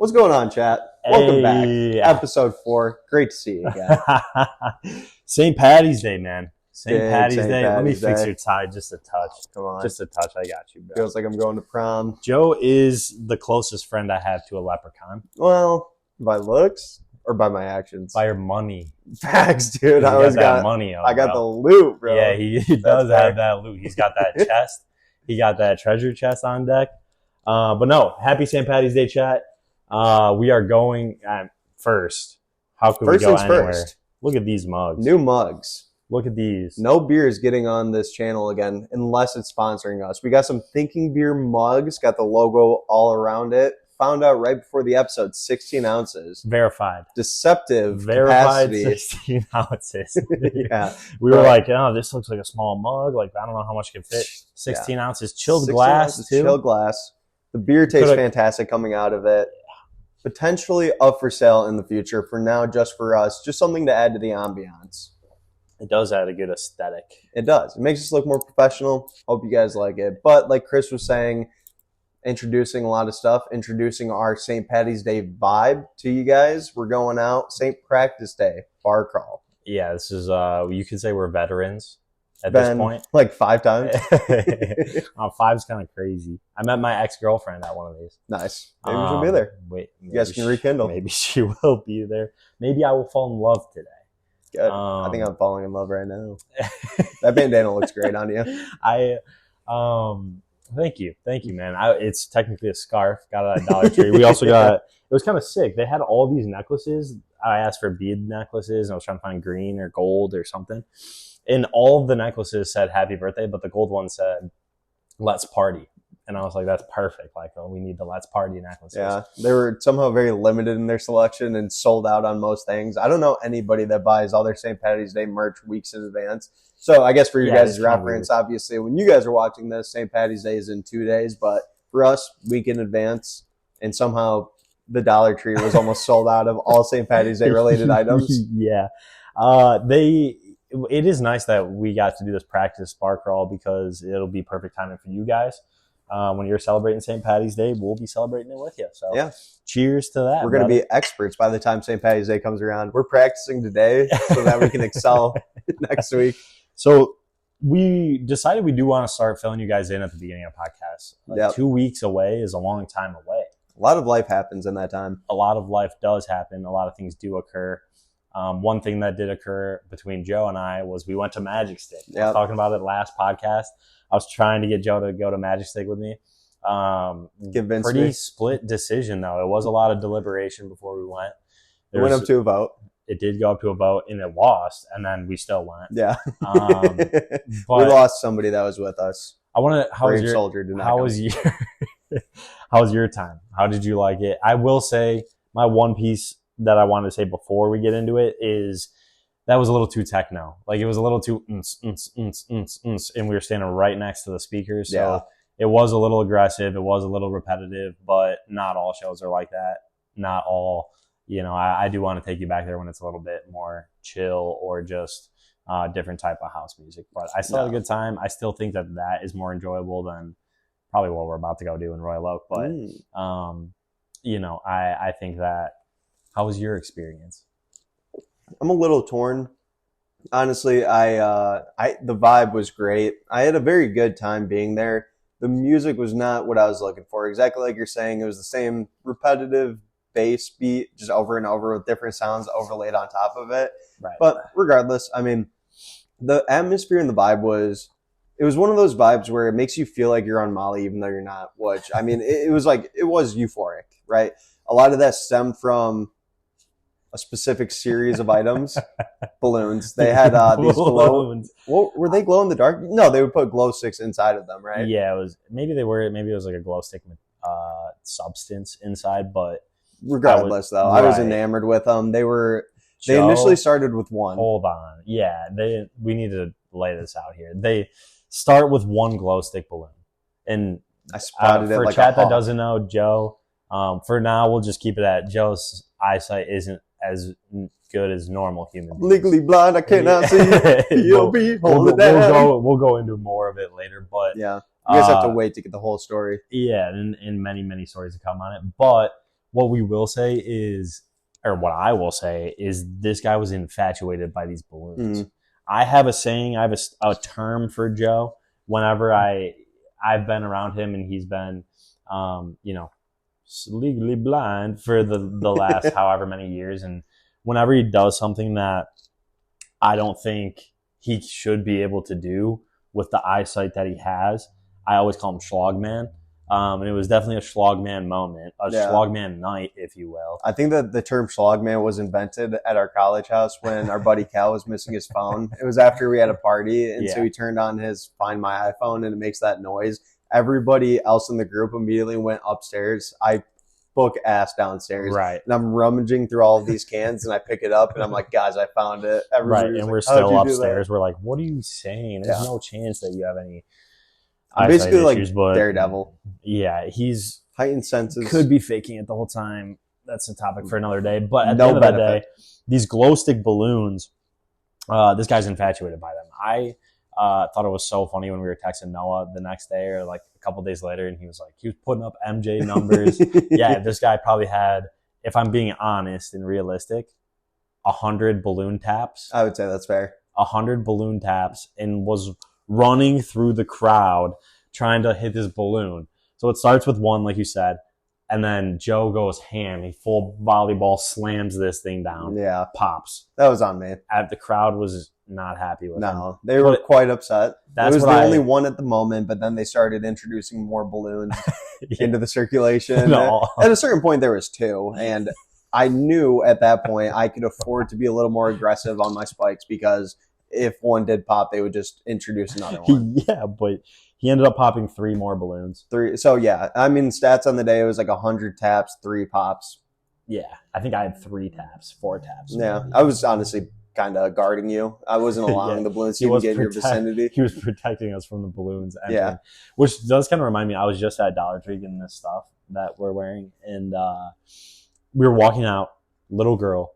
What's going on, chat? Welcome back. Hey. Episode 4. Great to see you again. St. Patty's Day, man. St. Patty's St. Day. Let me Patty's fix Day. your tie just a touch. Come on. Just a touch. I got you, bro. Feels like I'm going to prom. Joe is the closest friend I have to a leprechaun. Well, by looks or by my actions? By your money. Facts, dude. He's I got money. I got the loot, bro. Yeah, he does have that loot. He's got that chest. He got that treasure chest on deck. But no, happy St. Patty's Day, chat. We are going first. How could we go anywhere? First. Look at these mugs. New mugs. Look at these. No beer is getting on this channel again unless it's sponsoring us. We got some Thinking Beer mugs. Got the logo all around it. Found out right before the episode, 16 ounces. Verified. Deceptive Verified capacity. 16 ounces. Yeah. We were like, oh, this looks like a small mug. Like, I don't know how much can fit. 16 ounces. Chilled 16 glass, ounces, too. Chilled glass. The beer tastes fantastic coming out of it. Potentially up for sale in the future. For now, just for us. Just something to add to the ambiance. It does add a good aesthetic. It does. It makes us look more professional. Hope you guys like it. But like Chris was saying, introducing a lot of stuff. Introducing our St. Patty's Day vibe to you guys. We're going out. St. Practice Day. Bar crawl. Yeah, this is, you could say we're veterans at Been this point. like 5 times. 5's kind of crazy. I met my ex-girlfriend at one of these. Nice. Maybe she'll be there. Wait, You guys can rekindle. Maybe she will be there. Maybe I will fall in love today. Good. I think I'm falling in love right now. That bandana looks great on you. Thank you, man. It's technically a scarf. Got it at Dollar Tree. We also got. It was kind of sick. They had all these necklaces. I asked for bead necklaces, and I was trying to find green or gold or something. And all of the necklaces said "Happy Birthday," but the gold one said "Let's Party." And I was like, that's perfect. Like, oh, we need the Let's Party necklaces. Yeah, they were somehow very limited in their selection and sold out on most things. I don't know anybody that buys all their St. Patty's Day merch weeks in advance. So I guess for you guys' reference, obviously, when you guys are watching this, St. Patty's Day is in 2 days. But for us, week in advance. And somehow the Dollar Tree was almost sold out of all St. Patty's Day related items. Yeah. It is nice that we got to do this practice bar crawl because it'll be perfect timing for you guys. When you're celebrating St. Patty's Day, we'll be celebrating it with you. So yeah, cheers to that. We're going to be experts by the time St. Patty's Day comes around. We're practicing today so that we can excel next week. So we decided we do want to start filling you guys in at the beginning of podcasts. 2 weeks away is a long time away. A lot of life happens in that time. A lot of life does happen. A lot of things do occur. One thing that did occur between Joe and I was we went to Magic Stick. I was talking about it last podcast. I was trying to get Joe to go to Magic Stick with me. Pretty split decision, though. It was a lot of deliberation before we went. It went up to a vote. It did go up to a vote, and it lost, and then we still went. Yeah. But we lost somebody that was with us. I want to. How was your time? How did you like it? I will say my one piece that I wanted to say before we get into it is that was a little too techno. Like, it was a little too and we were standing right next to the speakers. So it was a little aggressive. It was a little repetitive, but not all shows are like that. Not all, I do want to take you back there when it's a little bit more chill or just different type of house music. But I still had a good time. I still think that is more enjoyable than probably what we're about to go do in Royal Oak. But, I think that. How was your experience? I'm a little torn. Honestly, the vibe was great. I had a very good time being there. The music was not what I was looking for. Exactly like you're saying, it was the same repetitive bass beat, just over and over with different sounds overlaid on top of it. Right. But regardless, I mean, the atmosphere and the vibe was one of those vibes where it makes you feel like you're on Molly even though you're not, which, I mean, it was euphoric, right? A lot of that stemmed from a specific series of items. Balloons. They had these balloons. Were they glow in the dark? No, they would put glow sticks inside of them, right? Yeah, it was. Maybe they were. Maybe it was like a glow stick substance inside. But regardless, I was enamored with them. They initially started with one. Hold on. Yeah, we need to lay this out here. They start with one glow stick balloon, and I spotted it for like chat that doesn't know, Joe. For now, we'll just keep it at Joe's eyesight isn't as good as normal human beings. Legally blind, I cannot see. We'll go into more of it later, but yeah, you guys have to wait to get the whole story. Yeah, and many stories to come on it. But what we will say is, or what I will say is, this guy was infatuated by these balloons. I have a saying, I have a term for Joe. Whenever I've been around him, and he's been, legally blind for the last however many years, and whenever he does something that I don't think he should be able to do with the eyesight that he has, I always call him Schlogman. And it was definitely a Schlogman moment, a Schlogman night, if you will. I think that the term Schlogman was invented at our college house when our buddy Cal was missing his phone. It was after we had a party, and so he turned on his Find My iPhone, and it makes that noise. Everybody else in the group immediately went upstairs. I book ass downstairs. Right. And I'm rummaging through all of these cans, and I pick it up, and I'm like, guys, I found it. Everybody right, and we're still upstairs. We're like, what are you saying? There's no chance that you have any basically issues, like but Daredevil. Yeah, he's heightened senses. Could be faking it the whole time. That's a topic for another day. But at the end of the day, these glow stick balloons, this guy's infatuated by them. I thought it was so funny when we were texting Noah the next day or like a couple days later, and he was putting up MJ numbers. Yeah, this guy probably had, if I'm being honest and realistic, 100 balloon taps. I would say that's fair. 100 balloon taps, and was running through the crowd trying to hit this balloon. So it starts with one, like you said, and then Joe goes ham. He full volleyball slams this thing down. Yeah. Pops. That was on me. The crowd was not happy with him. No, they were quite upset. It was the only one at the moment, but then they started introducing more balloons into the circulation. No. At a certain point, there was two, and I knew at that point I could afford to be a little more aggressive on my spikes, because if one did pop, they would just introduce another one. Yeah, but he ended up popping 3 more balloons. 3. So, yeah, I mean, stats on the day, it was like 100 taps, 3 pops. Yeah, I think I had 3 taps, 4 taps. Yeah, maybe. I was honestly kind of guarding you. I wasn't allowing the balloons to even get in your vicinity. He was protecting us from the balloons entering. Yeah. Which does kind of remind me, I was just at Dollar Tree getting this stuff that we're wearing, and we were walking out, little girl,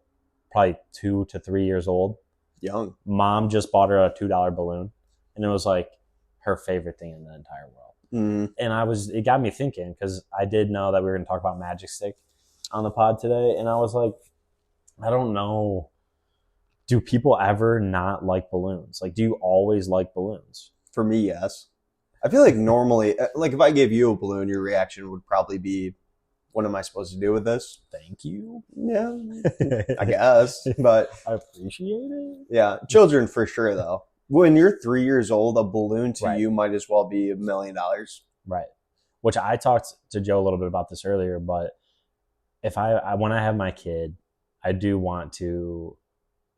probably 2 to 3 years old. Young. Mom just bought her a $2 balloon, and it was like her favorite thing in the entire world. And it got me thinking, because I did know that we were going to talk about Magic Stick on the pod today, and I was like, I don't know, do people ever not like balloons? Like, do you always like balloons? For me, yes. I feel like normally, like if I gave you a balloon, your reaction would probably be, what am I supposed to do with this? Thank you. Yeah, I guess, but I appreciate it. Yeah, children for sure, though. When you're 3 years old, a balloon to you might as well be $1 million. Right. Which I talked to Joe a little bit about this earlier, but if when I have my kid, I do want to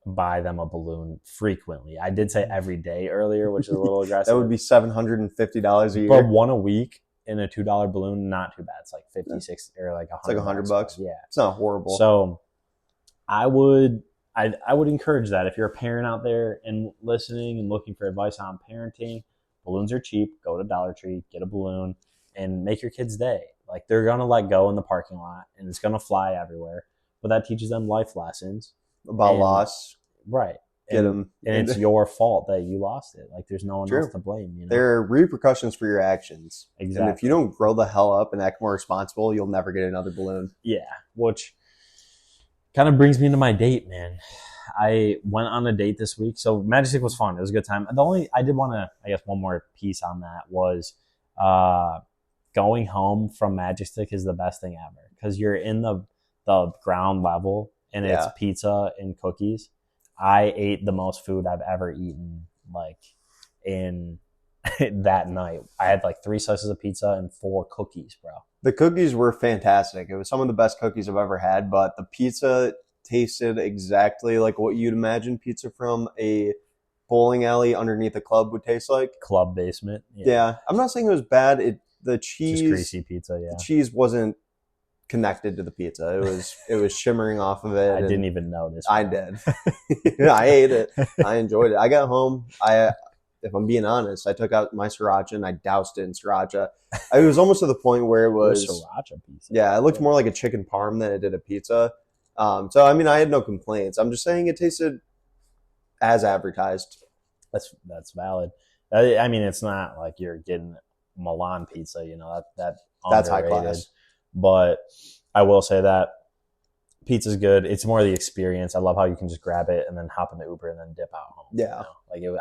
buy them a balloon frequently. I did say every day earlier, which is a little aggressive. That would be $750 a year. But one a week in a $2 balloon, not too bad. It's like 50, 60, or like $100. It's like $100. Yeah. It's not horrible. So I would encourage that. If you're a parent out there and listening and looking for advice on parenting, balloons are cheap. Go to Dollar Tree, get a balloon, and make your kid's day. Like, they're going to let go in the parking lot, and it's going to fly everywhere. But that teaches them life lessons. About loss. Right. Get them. And it's your fault that you lost it. Like, there's no one else to blame. You know? There are repercussions for your actions. Exactly. And if you don't grow the hell up and act more responsible, you'll never get another balloon. Yeah. Which kind of brings me into my date, man. I went on a date this week. So Magic Stick was fun. It was a good time. I did want to, I guess one more piece on that was going home from Magic Stick is the best thing ever. Because you're in the ground level, and it's pizza and cookies. I ate the most food I've ever eaten, like, in that night. I had like 3 slices of pizza and 4 cookies, bro. The cookies were fantastic. It was some of the best cookies I've ever had, but the pizza tasted exactly like what you'd imagine pizza from a bowling alley underneath a club would taste like. Club basement. Yeah. I'm not saying it was bad. The cheese, just greasy pizza, yeah. The cheese wasn't connected to the pizza. It was shimmering off of it. I didn't even notice. I did. I ate it. I enjoyed it. I got home. If I'm being honest, I took out my sriracha and I doused it in sriracha. It was almost to the point where it was sriracha pizza. Yeah, it looked more like a chicken parm than it did a pizza. So I mean, I had no complaints. I'm just saying it tasted as advertised. That's valid. I mean, it's not like you're getting Milan pizza, you know, that's high class. But I will say that pizza's good. It's more the experience. I love how you can just grab it and then hop in the Uber and then dip out home. Yeah.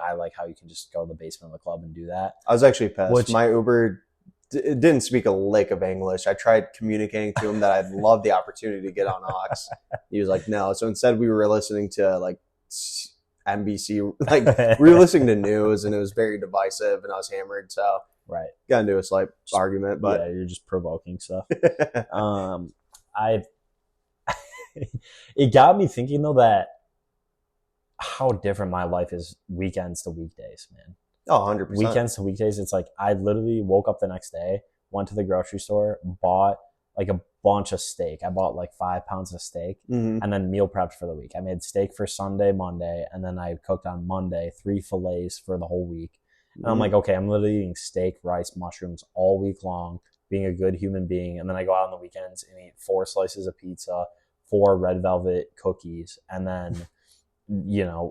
I like how you can just go to the basement of the club and do that. I was actually pissed. My Uber didn't speak a lick of English. I tried communicating to him that I'd love the opportunity to get on Ox. He was like, no. So instead we were listening to like NBC, like we were listening to news, and it was very divisive, and I was hammered. So right, got into a slight argument, but yeah, you're just provoking stuff. It got me thinking though that how different my life is weekends to weekdays, man. Oh, 100%. Weekends to weekdays, it's like I literally woke up the next day, went to the grocery store, bought like a bunch of steak. I bought like 5 pounds of steak and then meal prepped for the week. I made steak for Sunday, Monday, and then I cooked on Monday 3 fillets for the whole week. And I'm like, okay, I'm literally eating steak, rice, mushrooms all week long, being a good human being. And then I go out on the weekends and eat 4 slices of pizza, 4 red velvet cookies, and then,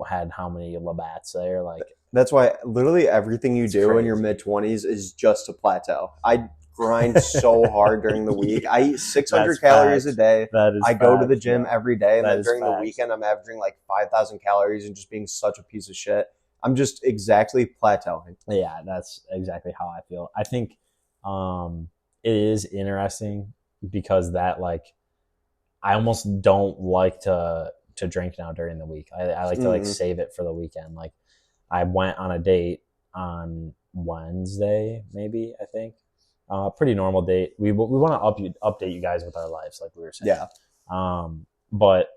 had how many Labatt's there? Like, that's why literally everything you do crazy in your mid-20s is just a plateau. I grind so hard during the week. I eat 600 calories a day. I go to the gym every day, and then during the weekend, I'm averaging like 5,000 calories and just being such a piece of shit. I'm just exactly plateauing. Yeah, that's exactly how I feel. I think it is interesting because that, like, I almost don't like to drink now during the week. I like to like save it for the weekend. Like, I went on a date on Wednesday, maybe, I think. Pretty normal date. We want to update you guys with our lives, like we were saying. Yeah. But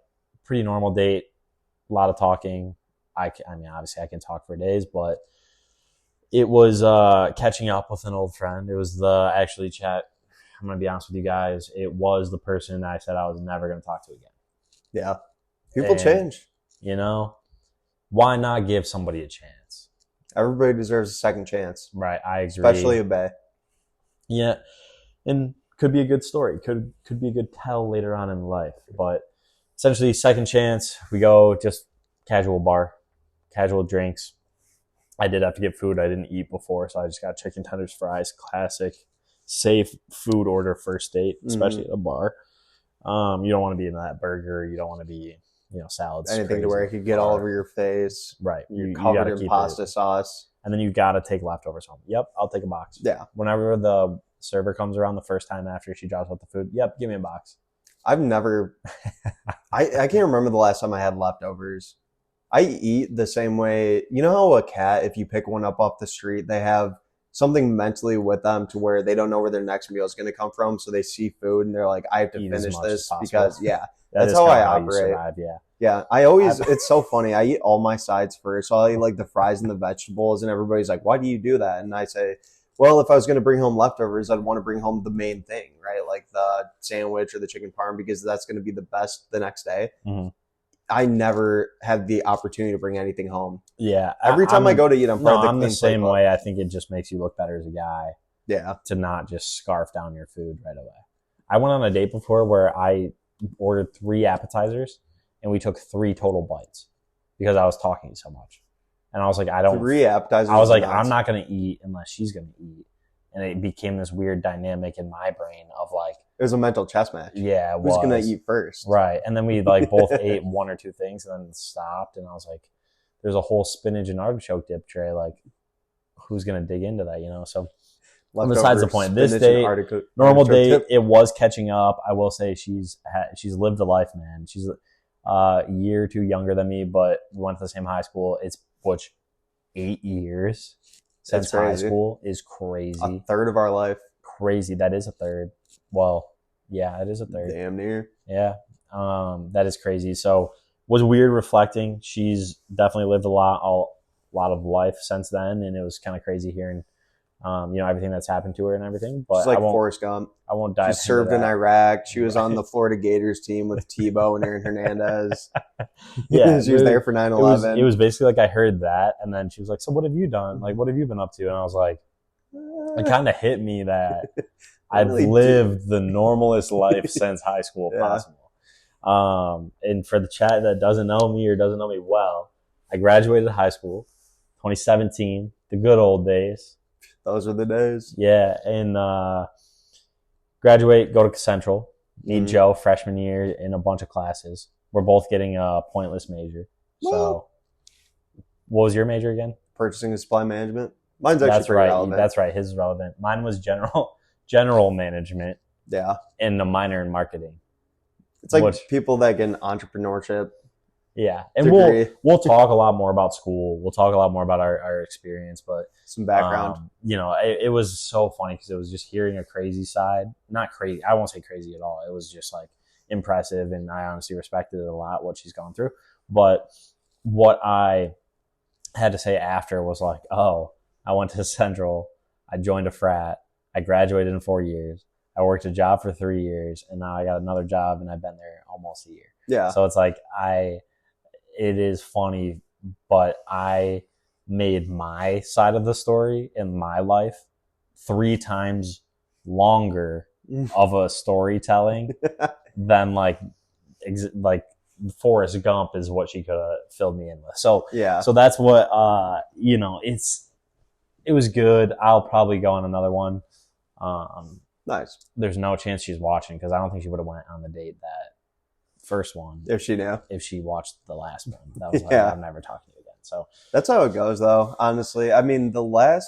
pretty normal date. A lot of talking. I mean, obviously, I can talk for days, but it was catching up with an old friend. It was actually chat. I'm gonna be honest with you guys. It was the person I said I was never gonna talk to again. Yeah. People change. Why not give somebody a chance? Everybody deserves a second chance. Right, I agree. Especially a bae. Yeah, and could be a good story. Could be a good tell later on in life. But essentially, second chance. We go just casual bar, casual drinks. I did have to get food I didn't eat before, so I just got chicken tenders, fries, classic, safe food order first date, especially at a bar. You don't want to be in that burger. You don't want to be, salads. Anything to where it could get all over your face. Right. You're covered in pasta sauce. And then you got to take leftovers home. Yep, I'll take a box. Yeah. Whenever the server comes around the first time after she drops out the food, yep, give me a box. I've never I can't remember the last time I had leftovers. I eat the same way. You know how a cat, if you pick one up off the street, they have something mentally with them to where they don't know where their next meal is going to come from. So they see food and they're like, I have to finish this because, that's how I operate. Yeah. It's so funny. I eat all my sides first. So I'll eat like the fries and the vegetables, and everybody's like, why do you do that? And I say, well, if I was going to bring home leftovers, I'd want to bring home the main thing, right? Like the sandwich or the chicken parm, because that's going to be the best the next day. I never had the opportunity to bring anything home. Yeah. Every time I go to eat, I'm the same way. I think it just makes you look better as a guy. Yeah. To not just scarf down your food right away. I went on a date before where I ordered 3 appetizers and we took 3 total bites because I was talking so much. And I was like, 3 appetizers. I was like, I'm not going to eat unless she's going to eat. And it became this weird dynamic in my brain of like, it was a mental chess match. Yeah, who's going to eat first? Right. And then we like both ate 1 or 2 things and then stopped. And I was like, there's a whole spinach and artichoke dip tray. Like, who's going to dig into that, So besides the point, this day, normal date, it was catching up. I will say she's lived a life, man. She's a year or 2 younger than me, but we went to the same high school. It's 8 years since high school is crazy. A third of our life. Crazy. That is a third. Well, yeah, it is a third. Damn near. Yeah. That is crazy. So was weird reflecting. She's definitely lived a lot of life since then, and it was kind of crazy hearing everything that's happened to her and everything. But she's like Forrest Gump. I won't dive. She served in Iraq. She was on the Florida Gators team with Tebow and Aaron Hernandez. Yeah, she was there for 9/11. It was basically like I heard that, and then she was like, "So what have you done? Like, what have you been up to?" And I was like, it kind of hit me that I've lived the normalest life since high school possible. And for the chat that doesn't know me or doesn't know me well, I graduated high school 2017, the good old days. Those are the days. Yeah, and graduate, go to Central, Meet Joe, freshman year in a bunch of classes. We're both getting a pointless major. So, what was your major again? Purchasing and supply management. Mine's actually pretty relevant. That's right. His is relevant. Mine was general management. Yeah. And a minor in marketing. It's like people that get an entrepreneurship. Yeah. And degree. we'll talk a lot more about school. We'll talk a lot more about our experience, but some background. It was so funny because it was just hearing a crazy side. Not crazy. I won't say crazy at all. It was just like impressive, and I honestly respected it a lot, what she's gone through. But what I had to say after was like, oh, I went to Central. I joined a frat. I graduated in 4 years. I worked a job for 3 years, and now I got another job, and I've been there almost a year. Yeah. So it's like it is funny, but I made my side of the story in my life 3 times longer of a storytelling than like Forrest Gump is what she could have filled me in with. So yeah. So that's what it was good. I'll probably go on another one. Nice. There's no chance she's watching because I don't think she would have went on the date that first one if she knew. If she watched the last one, that was like, yeah. I'm never talking to you again. So that's how it goes, though. Honestly, I mean,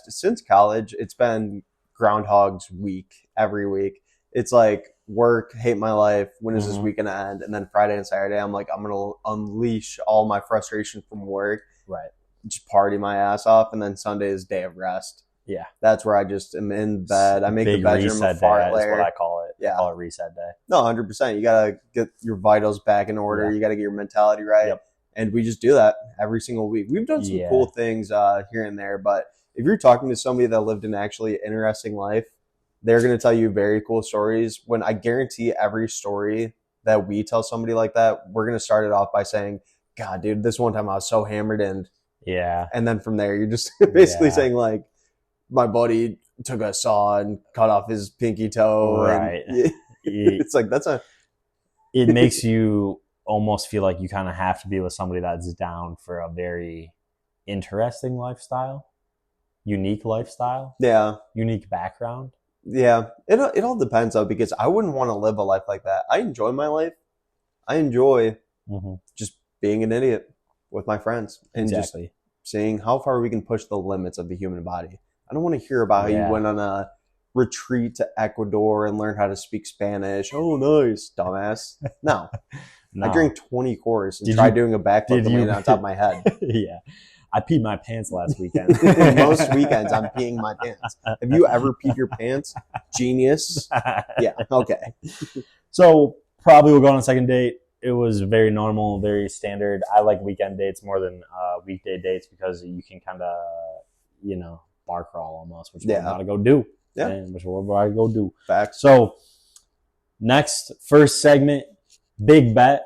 since college, it's been Groundhog's Week every week. It's like work, hate my life. When is this weekend end? And then Friday and Saturday, I'm like, I'm gonna unleash all my frustration from work. Right. Just party my ass off, and then Sunday is day of rest. Yeah, that's where I just am in bed. I make the bedroom a fart layer. That's what I call it. Yeah, I call it reset day. No, 100%. You gotta get your vitals back in order. Yeah. You gotta get your mentality right. Yep. And we just do that every single week. We've done some cool things here and there, but if you're talking to somebody that lived an actually interesting life, they're gonna tell you very cool stories. When I guarantee every story that we tell somebody like that, we're gonna start it off by saying, "God, dude, this one time I was so hammered and." Yeah. And then from there, you're just basically saying like, my buddy took a saw and cut off his pinky toe. Right. It's like, it makes you almost feel like you kind of have to be with somebody that's down for a very interesting lifestyle, unique lifestyle. Yeah. Unique background. Yeah. It all depends though, because I wouldn't want to live a life like that. I enjoy my life. I enjoy just being an idiot with my friends and just seeing how far we can push the limits of the human body. I don't want to hear about how you went on a retreat to Ecuador and learned how to speak Spanish. Oh, nice, dumbass. No. I drank 20 Coors and tried doing a backflip and landed on top of my head. Yeah. I peed my pants last weekend. Most weekends I'm peeing my pants. Have you ever peed your pants? Genius. Yeah, okay. So probably we'll go on a second date. It was very normal, very standard. I like weekend dates more than weekday dates because you can kind of, bar crawl almost, which we're about to go do. Yeah. And which we're about to go do. Facts. So next, first segment, big bet.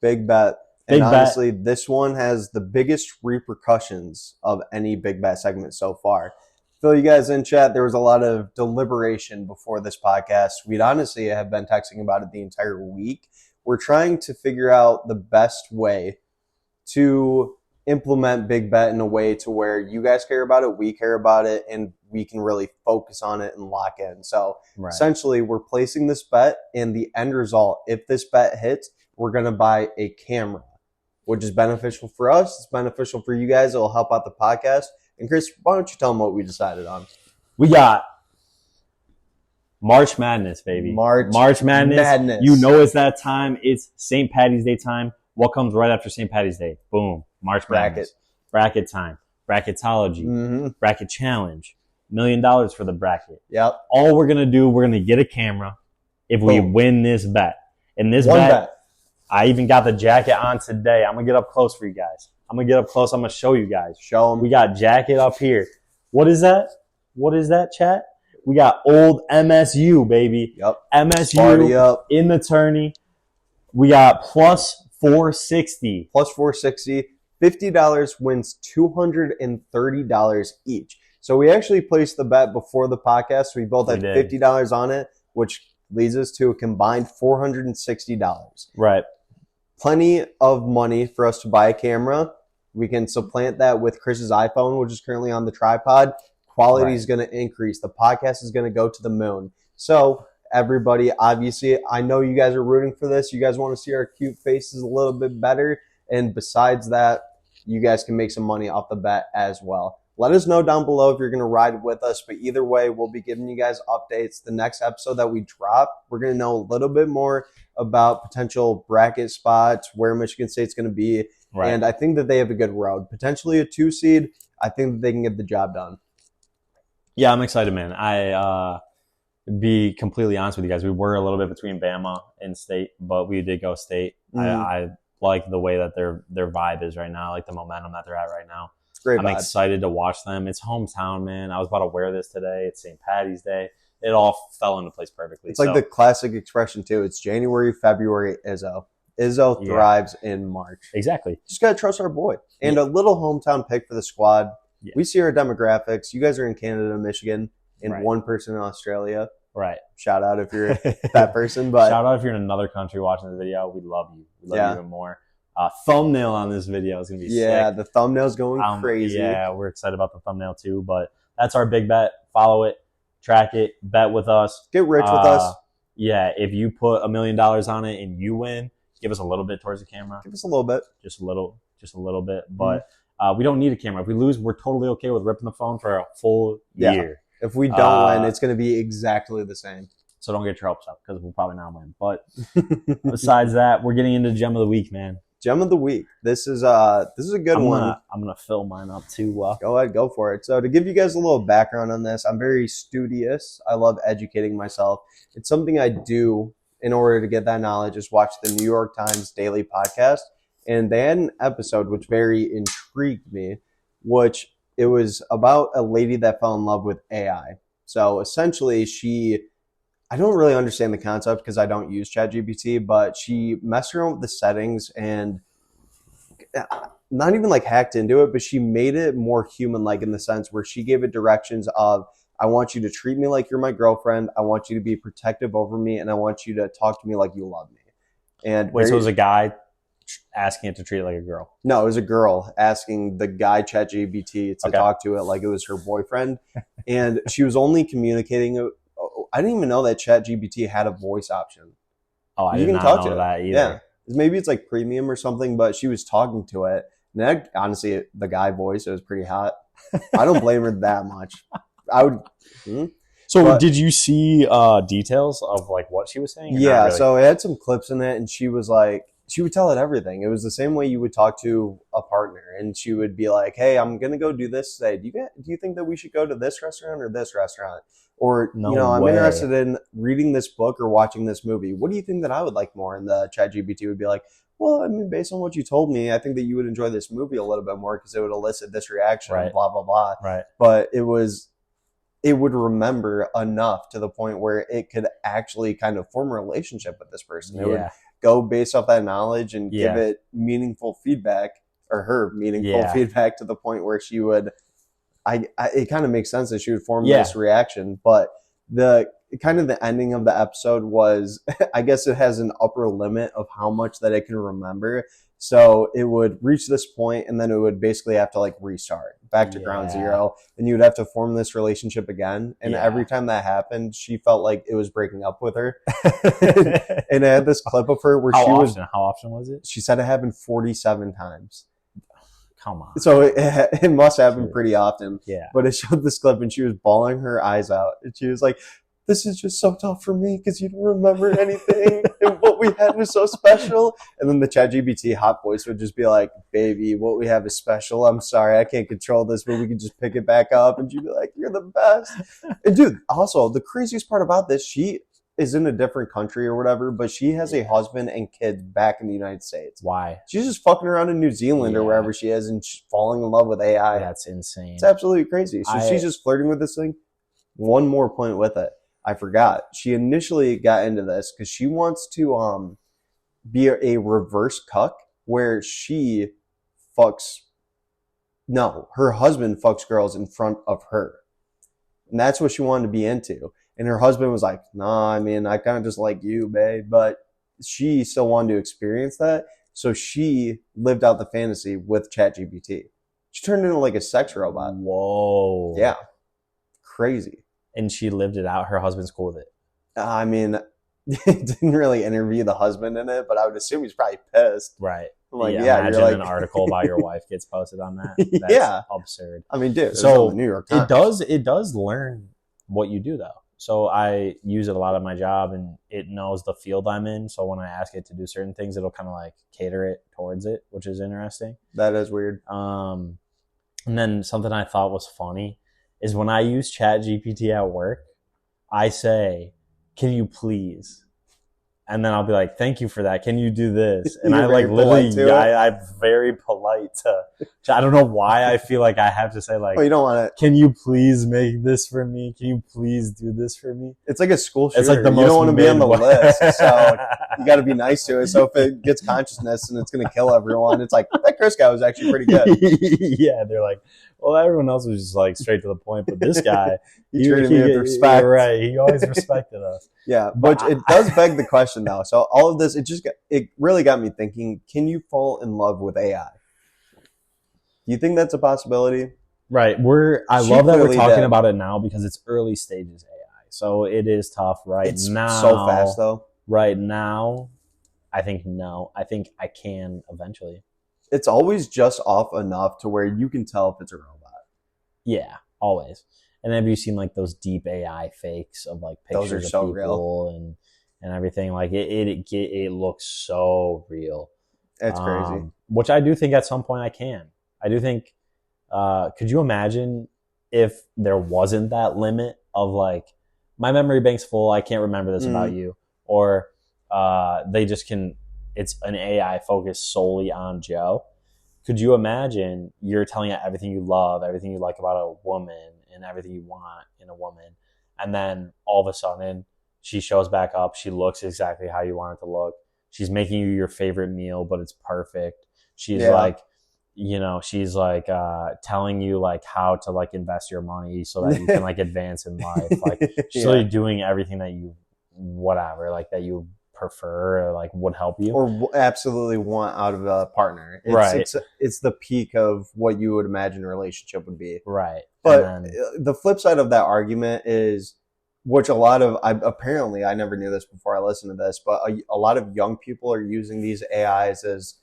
Big bet. And honestly, this one has the biggest repercussions of any big bet segment so far. Fill you guys in, chat. There was a lot of deliberation before this podcast. We'd honestly have been texting about it the entire week. We're trying to figure out the best way to implement big bet in a way to where you guys care about it, we care about it, and we can really focus on it and lock in. So essentially, we're placing this bet, and the end result, if this bet hits, we're going to buy a camera, which is beneficial for us. It's beneficial for you guys. It'll help out the podcast. And Chris, why don't you tell them what we decided on? We got March Madness, baby. March Madness. You know it's that time. It's St. Patty's Day time. What comes right after St. Patty's Day? Boom. March Madness. Bracket time. Bracketology. Bracket challenge. $1 million for the bracket. Yep. All we're going to do, we're going to get a camera if we win this bet. And this bet, I even got the jacket on today. I'm going to get up close for you guys. I'm going to get up close. I'm going to show you guys. Show them. We got jacket up here. What is that? What is that, chat? We got old MSU, baby. Yep. MSU Party up. In the tourney. We got plus 460. Plus 460. $50 wins $230 each. So we actually placed the bet before the podcast. We both had $50 on it, which leads us to a combined $460. Right. Plenty of money for us to buy a camera. We can supplant that with Chris's iPhone, which is currently on the tripod. Quality is going to increase. The podcast is going to go to the moon. So everybody. Obviously, I know you guys are rooting for this. You guys want to see our cute faces a little bit better. And besides that, you guys can make some money off the bet as well. Let us know down below if you're going to ride with us. But either way, we'll be giving you guys updates. The next episode that we drop, we're going to know a little bit more about potential bracket spots, where Michigan State's going to be. Right. And I think that they have a good road. Potentially a 2 seed. I think that they can get the job done. Yeah, I'm excited, man. Be completely honest with you guys, we were a little bit between Bama and State, but we did go State. I like the way that their vibe is right now, like the momentum that they're at right now. Great I'm vibe. Excited to watch them. It's hometown, man. I was about to wear this today. It's St. Patty's Day. It all fell into place perfectly. It's like the classic expression, too. It's January, February, Izzo. Izzo thrives in March. Exactly. Just got to trust our boy. And a little hometown pick for the squad. Yeah. We see our demographics. You guys are in Canada, Michigan, and one person in Australia. Right. Shout out if you're that person. But shout out if you're in another country watching this video. We love you. We love you even more. Thumbnail on this video is going to be sick. Yeah, the thumbnail's going crazy. Yeah, we're excited about the thumbnail too. But that's our big bet. Follow it, track it, bet with us. Get rich with us. Yeah, if you put $1 million on it and you win, give us a little bit towards the camera. Give us a little bit. Just a little bit. But we don't need a camera. If we lose, we're totally okay with ripping the phone for a full year. If we don't win, it's going to be exactly the same. So don't get your hopes up because we'll probably not win. But besides that, we're getting into Gem of the Week, man. Gem of the Week. This is a good one. I'm gonna fill mine up too. Go ahead, go for it. So to give you guys a little background on this, I'm very studious. I love educating myself. It's something I do in order to get that knowledge. Just watch the New York Times daily podcast, and they had an episode which very intrigued me, which it was about a lady that fell in love with AI. So essentially, I don't really understand the concept because I don't use ChatGPT, but she messed around with the settings and not even like hacked into it, but she made it more human-like in the sense where she gave it directions of, I want you to treat me like you're my girlfriend. I want you to be protective over me, and I want you to talk to me like you love me. And wait, so it was a guy asking it to treat it like a girl? No, it was a girl asking the guy ChatGPT to talk to it like it was her boyfriend, and she was only communicating. I didn't even know that ChatGPT had a voice option. Oh, I didn't know that either. Yeah, maybe it's like premium or something, but she was talking to it. And that, honestly, the guy voice, it was pretty hot. I don't blame her that much. I would. So did you see details of like what she was saying? Yeah, really? So it had some clips in it, and she was like, she would tell it everything. It was the same way you would talk to a partner, and she would be like, "Hey, I'm gonna go do this today. Do you think that we should go to this restaurant or this restaurant? Or I'm interested in reading this book or watching this movie. What do you think that I would like more?" And the ChatGPT would be like, "Well, I mean, based on what you told me, I think that you would enjoy this movie a little bit more because it would elicit this reaction, and blah blah blah." Right. But it would remember enough to the point where it could actually kind of form a relationship with this person. It would go based off that knowledge and give it meaningful feedback, or her meaningful feedback, to the point where she would, it kind of makes sense that she would form this reaction. But the ending of the episode was, I guess it has an upper limit of how much that it can remember. So it would reach this point, and then it would basically have to like restart back to ground zero, and you would have to form this relationship again. And every time that happened, she felt like it was breaking up with her. And I had this clip of her where how often was it? She said it happened 47 times. Come on. So it must happen pretty often. Yeah. But it showed this clip, and she was bawling her eyes out, and she was like, "This is just so tough for me because you don't remember anything, and what we had was so special." And then the ChatGPT hot voice would just be like, "Baby, what we have is special. I'm sorry, I can't control this, but we can just pick it back up." And she'd be like, "You're the best." And dude, also the craziest part about this, she is in a different country or whatever, but she has a husband and kids back in the United States. Why? She's just fucking around in New Zealand or wherever she is, and she's falling in love with AI. That's insane. It's absolutely crazy. So she's just flirting with this thing. One more point with it. I forgot. She initially got into this because she wants to be a reverse cuck where she fucks. No, her husband fucks girls in front of her. And that's what she wanted to be into. And her husband was like, "Nah, I mean, I kind of just like you, babe." But she still wanted to experience that. So she lived out the fantasy with ChatGPT. She turned into like a sex robot. Whoa. Yeah. Crazy. And she lived it out. Her husband's cool with it. I mean, it didn't really interview the husband in it, but I would assume he's probably pissed. Right. I'm like, Yeah, yeah, you're imagine like, an article about your wife gets posted on that. That's yeah. absurd. I mean, dude, it was on the So New York it Times. does learn what you do though. So I use it a lot at my job, and it knows the field I'm in. So when I ask it to do certain things, it'll kind of like cater it towards it, which is interesting. That is weird. And then something I thought was funny is when I use Chat GPT at work, I say, "Can you please?" And then I'll be like, "Thank you for that. Can you do this?" And I like literally, I'm very polite to. I don't know why I feel like I have to say like, Oh, you don't want to. "Can you please make this for me? Can you please do this for me?" It's like a school shooter. It's like the you most don't want to be on the Midwest. list, so you got to be nice to it. So if it gets consciousness and it's going to kill everyone, it's like that Chris guy was actually pretty good. Yeah, they're like, well, everyone else was just like straight to the point, but this guy, he treated me with respect. Right, he always respected us. Yeah, but it does beg the question though. So all of this, it really got me thinking: can you fall in love with AI? Do you think that's a possibility? Right. I She love that we're clearly talking did. about it now because it's early stages AI. So it is tough right It's now. so fast though. Right now, I think no. I think I can eventually. It's always just off enough to where you can tell if it's a robot. Yeah, always. And have you seen like those deep AI fakes of like Those are pictures so of people real. and everything? Like it looks so real. It's crazy. Which I do think at some point I can. I do think. Could you imagine if there wasn't that limit of like my memory bank's full, I can't remember this about you, or they just can. It's an AI focused solely on Joe. Could you imagine you're telling it everything you love, everything you like about a woman, and everything you want in a woman, and then all of a sudden she shows back up. She looks exactly how you want it to look. She's making you your favorite meal, but it's perfect. She's like, she's like telling you like how to like invest your money so that you can like advance in life. Like she's really doing everything that you like that you prefer or like would help you or absolutely want out of a partner. It's the peak of what you would imagine a relationship would be. Right. But the flip side of that argument is, which a lot of apparently I never knew this before I listened to this, but a lot of young people are using these AIs as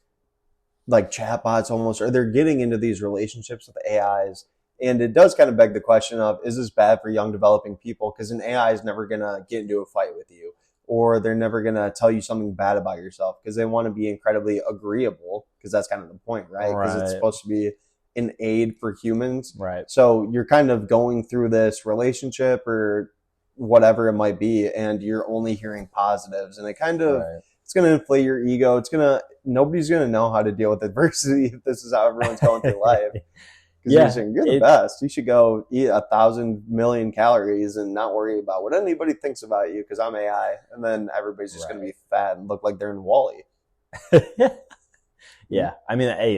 like chatbots almost, or they're getting into these relationships with AIs. And it does kind of beg the question of, is this bad for young developing people? Because an AI is never going to get into a fight with you, or they're never going to tell you something bad about yourself because they want to be incredibly agreeable, because that's kind of the point, right? Because it's supposed to be an aid for humans. Right. So you're kind of going through this relationship or whatever it might be, and you're only hearing positives. And it kind of, it's going to inflate your ego. Nobody's going to know how to deal with adversity if this is how everyone's going through life. Because you're saying, you're the best. You should go eat 1,000 million calories and not worry about what anybody thinks about you because I'm AI. And then everybody's just going to be fat and look like they're in Wall-E. Yeah. I mean, hey,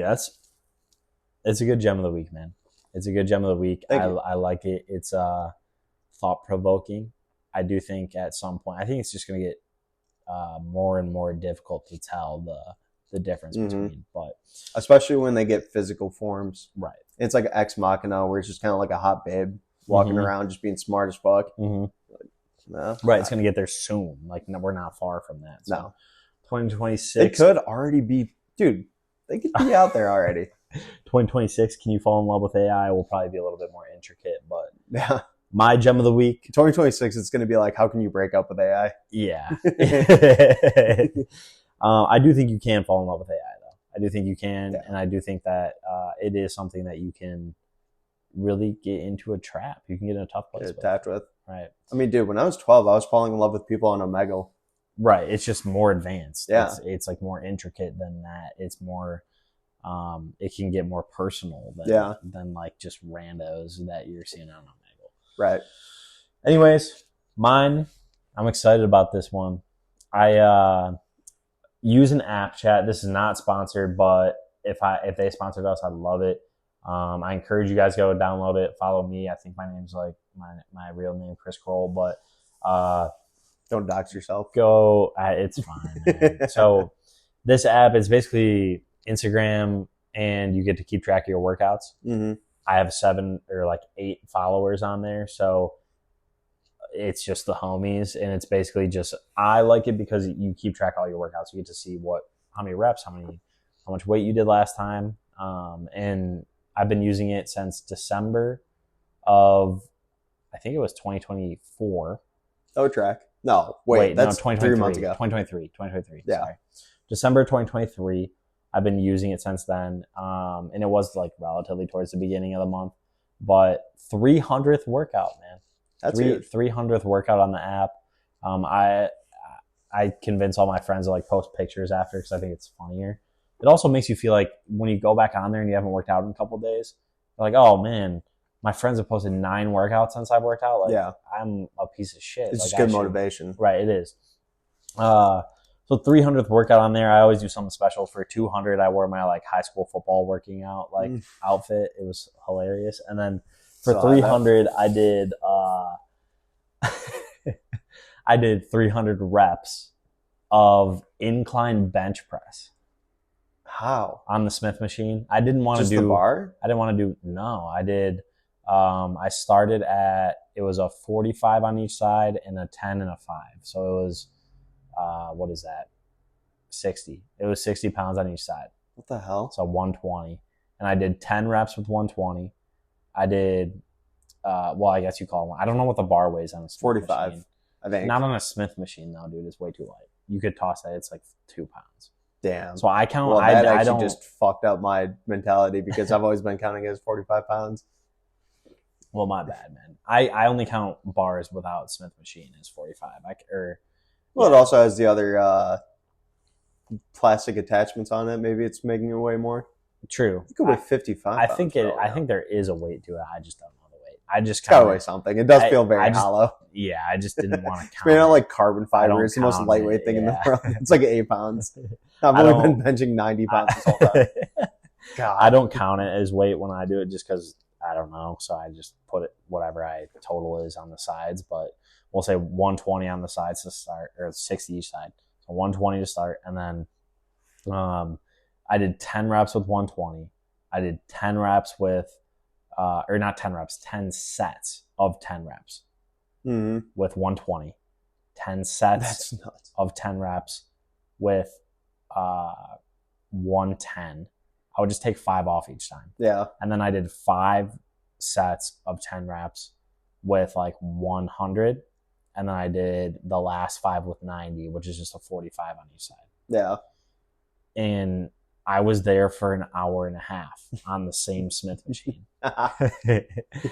it's a good gem of the week, man. It's a good gem of the week. I like it. It's thought-provoking. I do think at some point, I think it's just going to get more and more difficult to tell the difference between, but especially when they get physical forms. Right. It's like Ex Machina, where it's just kind of like a hot babe walking around just being smart as fuck. Like, no, right. It's going to get there soon. Like, no, we're not far from that. So. No. 2026. It could already be, dude, they could be out there already. 2026, can you fall in love with AI? Will probably be a little bit more intricate, but yeah. My gem of the week. 2026, it's going to be like, how can you break up with AI? Yeah. I do think you can fall in love with AI, though. I do think you can, and I do think that it is something that you can really get into a trap. You can get in a tough place attached with. Right. I mean, dude, when I was 12, I was falling in love with people on Omegle. Right. It's just more advanced. Yeah. It's like more intricate than that. It's more, it can get more personal than like just randos that you're seeing on Omegle. Right. Anyways, mine, I'm excited about this one. I use an app chat. This is not sponsored, but if they sponsored us, I'd love it. I encourage you guys to go download it, follow me. I think my name's like my real name, Chris Kroll, but don't dox yourself. Go, it's fine, man. So this app is basically Instagram, and you get to keep track of your workouts. I have 7 or like 8 followers on there, so it's just the homies, and it's basically just I like it because you keep track of all your workouts. You get to see how many reps, how much weight you did last time, and I've been using it since December of I think it was 2024. Oh, track. No, wait, that's 3 months ago. 2023. Yeah. Sorry. December 2023. I've been using it since then, and it was like relatively towards the beginning of the month. But 300th workout, man. That's huge. 300th workout on the app. I convince all my friends to like post pictures after because I think it's funnier. It also makes you feel like when you go back on there and you haven't worked out in a couple of days, you're like, oh man, my friends have posted 9 workouts since I've worked out. Like, yeah, I'm a piece of shit. It's like, just good motivation. Right, it is. So 300th workout on there. I always do something special. For 200, I wore my like high school football working out like outfit. It was hilarious. And then for 300, I did I did 300 reps of incline bench press. How? On the Smith machine. I didn't want to do the bar. I didn't want to do no. I did. I started at it was a 45 on each side and a 10 and a 5. So it was. What is that? 60. It was 60 pounds on each side. What the hell? So 120. And I did 10 reps with 120. I did, I guess you call it one. I don't know what the bar weighs on a Smith 45, machine. I think. Not on a Smith machine, though, dude. It's way too light. You could toss that. It's like 2 pounds. Damn. So I count. Well, that I actually don't, just fucked up my mentality because I've always been counting it as 45 pounds. Well, my bad, man. I only count bars without Smith machine as 45. It also has the other plastic attachments on it. Maybe it's making it weigh more. True. It could weigh 55. I think there is a weight to it. I just don't know the weight. I just gotta weigh something. It does feel very hollow. Yeah, I just didn't want to count. It's made out of like carbon fiber. It's the most lightweight thing in the world. It's like 8 pounds. I've only been benching 90 pounds this whole time. God. I don't count it as weight when I do it just because I don't know. So I just put it whatever I total is on the sides, but we'll say 120 on the sides to start, or 60 each side. So 120 to start, and then I did 10 reps with 120. I did 10 reps with, or not 10 reps, 10 sets of 10 reps with 120. 10 sets of 10 reps with 110. I would just take 5 off each time. Yeah. And then I did 5 sets of 10 reps with like 100. And then I did the last 5 with 90, which is just a 45 on each side. Yeah. And I was there for an hour and a half on the same Smith machine. Yeah.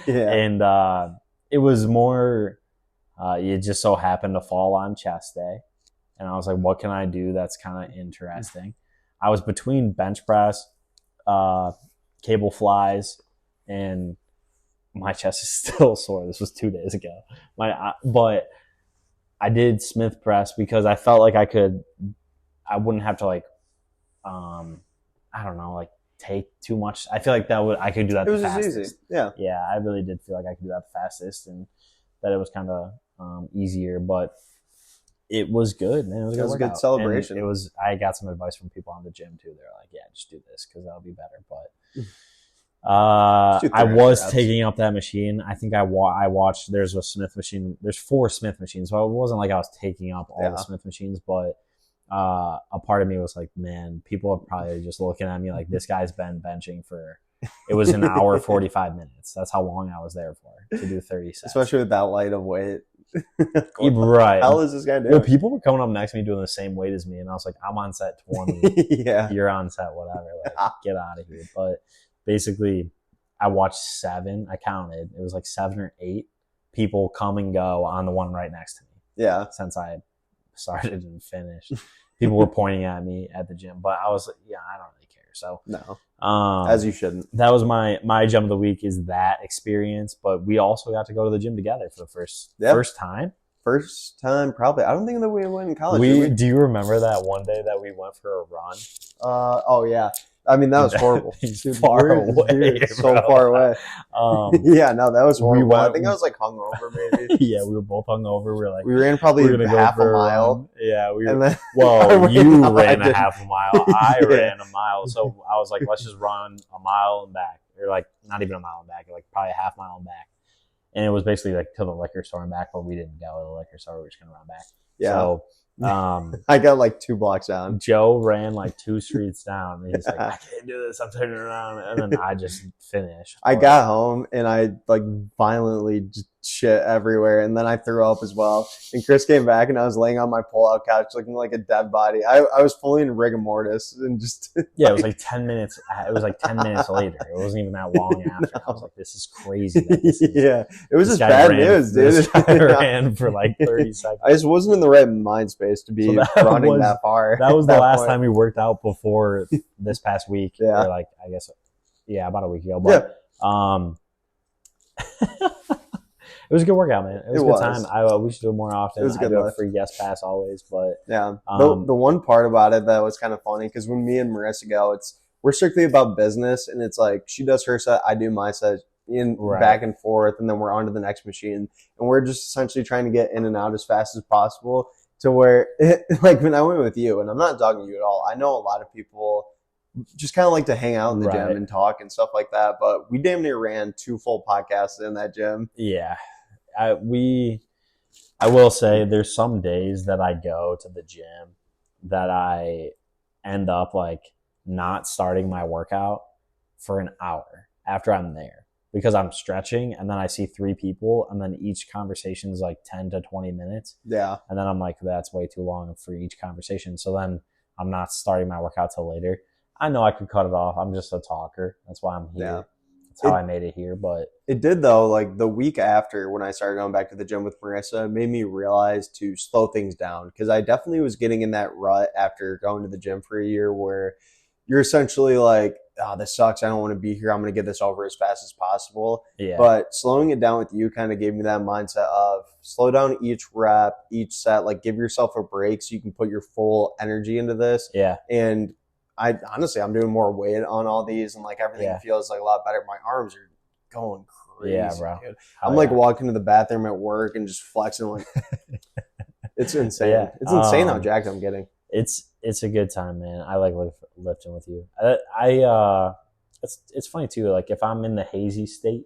And it was more, it just so happened to fall on chest day. And I was like, what can I do that's kind of interesting? I was between bench press, cable flies, and my chest is still sore. This was 2 days ago. But I did Smith press because I felt like I wouldn't have to like, I don't know, like take too much. I feel like I could do that the fastest. It was easy. Yeah. Yeah, I really did feel like I could do that the fastest and that it was kind of easier, but it was good, man. It was a good celebration. And I got some advice from people on the gym too. They're like, yeah, just do this because that'll be better. But I was taking up that machine. I think I watched. There's a Smith machine. There's 4 Smith machines, so it wasn't like I was taking up all the Smith machines. But a part of me was like, man, people are probably just looking at me like this guy's been benching for. It was an hour 45 minutes. That's how long I was there for to do 30 sets. Especially with that light of weight. Right. What the hell is this guy doing? Well, people were coming up next to me doing the same weight as me, and I was like, I'm on set 20. Yeah. You're on set whatever. Like, get out of here. But basically, I watched 7. I counted. It was like 7 or 8 people come and go on the one right next to me. Yeah. Since I started and finished. People were pointing at me at the gym, but I was like, yeah, I don't really care. So no, as you shouldn't. That was my gym of the week is that experience. But we also got to go to the gym together for the first time. First time, probably. I don't think that we went in college. Do you remember that one day that we went for a run? Oh yeah. I mean, that was horrible. Dude, far away, so far away. Yeah, no, that was horrible. I think I was like hungover, maybe. Yeah, we were both hungover. We ran probably half a mile. Yeah, you ran a half a mile. I ran a mile. So I was like, let's just run a mile and back, or like not even a mile and back, like probably a half mile and back. And it was basically like to the liquor store and back, but we didn't go to the liquor store. We were just going to run back. Yeah. So I got like 2 blocks down. Joe ran like 2 streets down. And he's like, I can't do this. I'm turning around. And then I just finished. I got home and I like violently just shit everywhere. And then I threw up as well. And Chris came back and I was laying on my pull-out couch looking like a dead body. I was fully in rigor mortis and just... Yeah, it was like 10 minutes. It was like 10 minutes later. It wasn't even that long after. I was like, this is crazy. Yeah, it was just bad news, dude. This guy ran for like 30 seconds. I just wasn't in the right mind space to be running that far. That was the last time we worked out before this past week. Yeah. Or like, I guess, about a week ago. But, it was a good workout, man. It was a good time. We should do it more often. It was a good I do a free guest pass always, but yeah. The one part about it that was kind of funny because when me and Marissa go, we're strictly about business, and it's like she does her set, I do my set, back and forth, and then we're on to the next machine, and we're just essentially trying to get in and out as fast as possible. To where, like when I went with you, and I'm not dogging you at all. I know a lot of people just kind of like to hang out in the gym and talk and stuff like that, but we damn near ran 2 full podcasts in that gym. Yeah. I will say there's some days that I go to the gym that I end up like not starting my workout for an hour after I'm there because I'm stretching, and then I see 3 people, and then each conversation is like 10 to 20 minutes. Yeah. And then I'm like, that's way too long for each conversation. So then I'm not starting my workout till later. I know I could cut it off. I'm just a talker. That's why I'm here. Yeah. That's how I made it here. But it did, though, like the week after when I started going back to the gym with Marissa, it made me realize to slow things down because I definitely was getting in that rut after going to the gym for a year where you're essentially like, oh, this sucks. I don't want to be here. I'm going to get this over as fast as possible. Yeah. But slowing it down with you kind of gave me that mindset of slow down each rep, each set, like give yourself a break so you can put your full energy into this. Yeah. And I'm doing more weight on all these, and like everything feels like a lot better. My arms are going crazy. Yeah, bro. Dude. I'm like walking to the bathroom at work and just flexing. Like it's insane. Yeah. It's insane how jacked I'm getting. It's a good time, man. I like lifting with you. It's funny too. Like if I'm in the hazy state,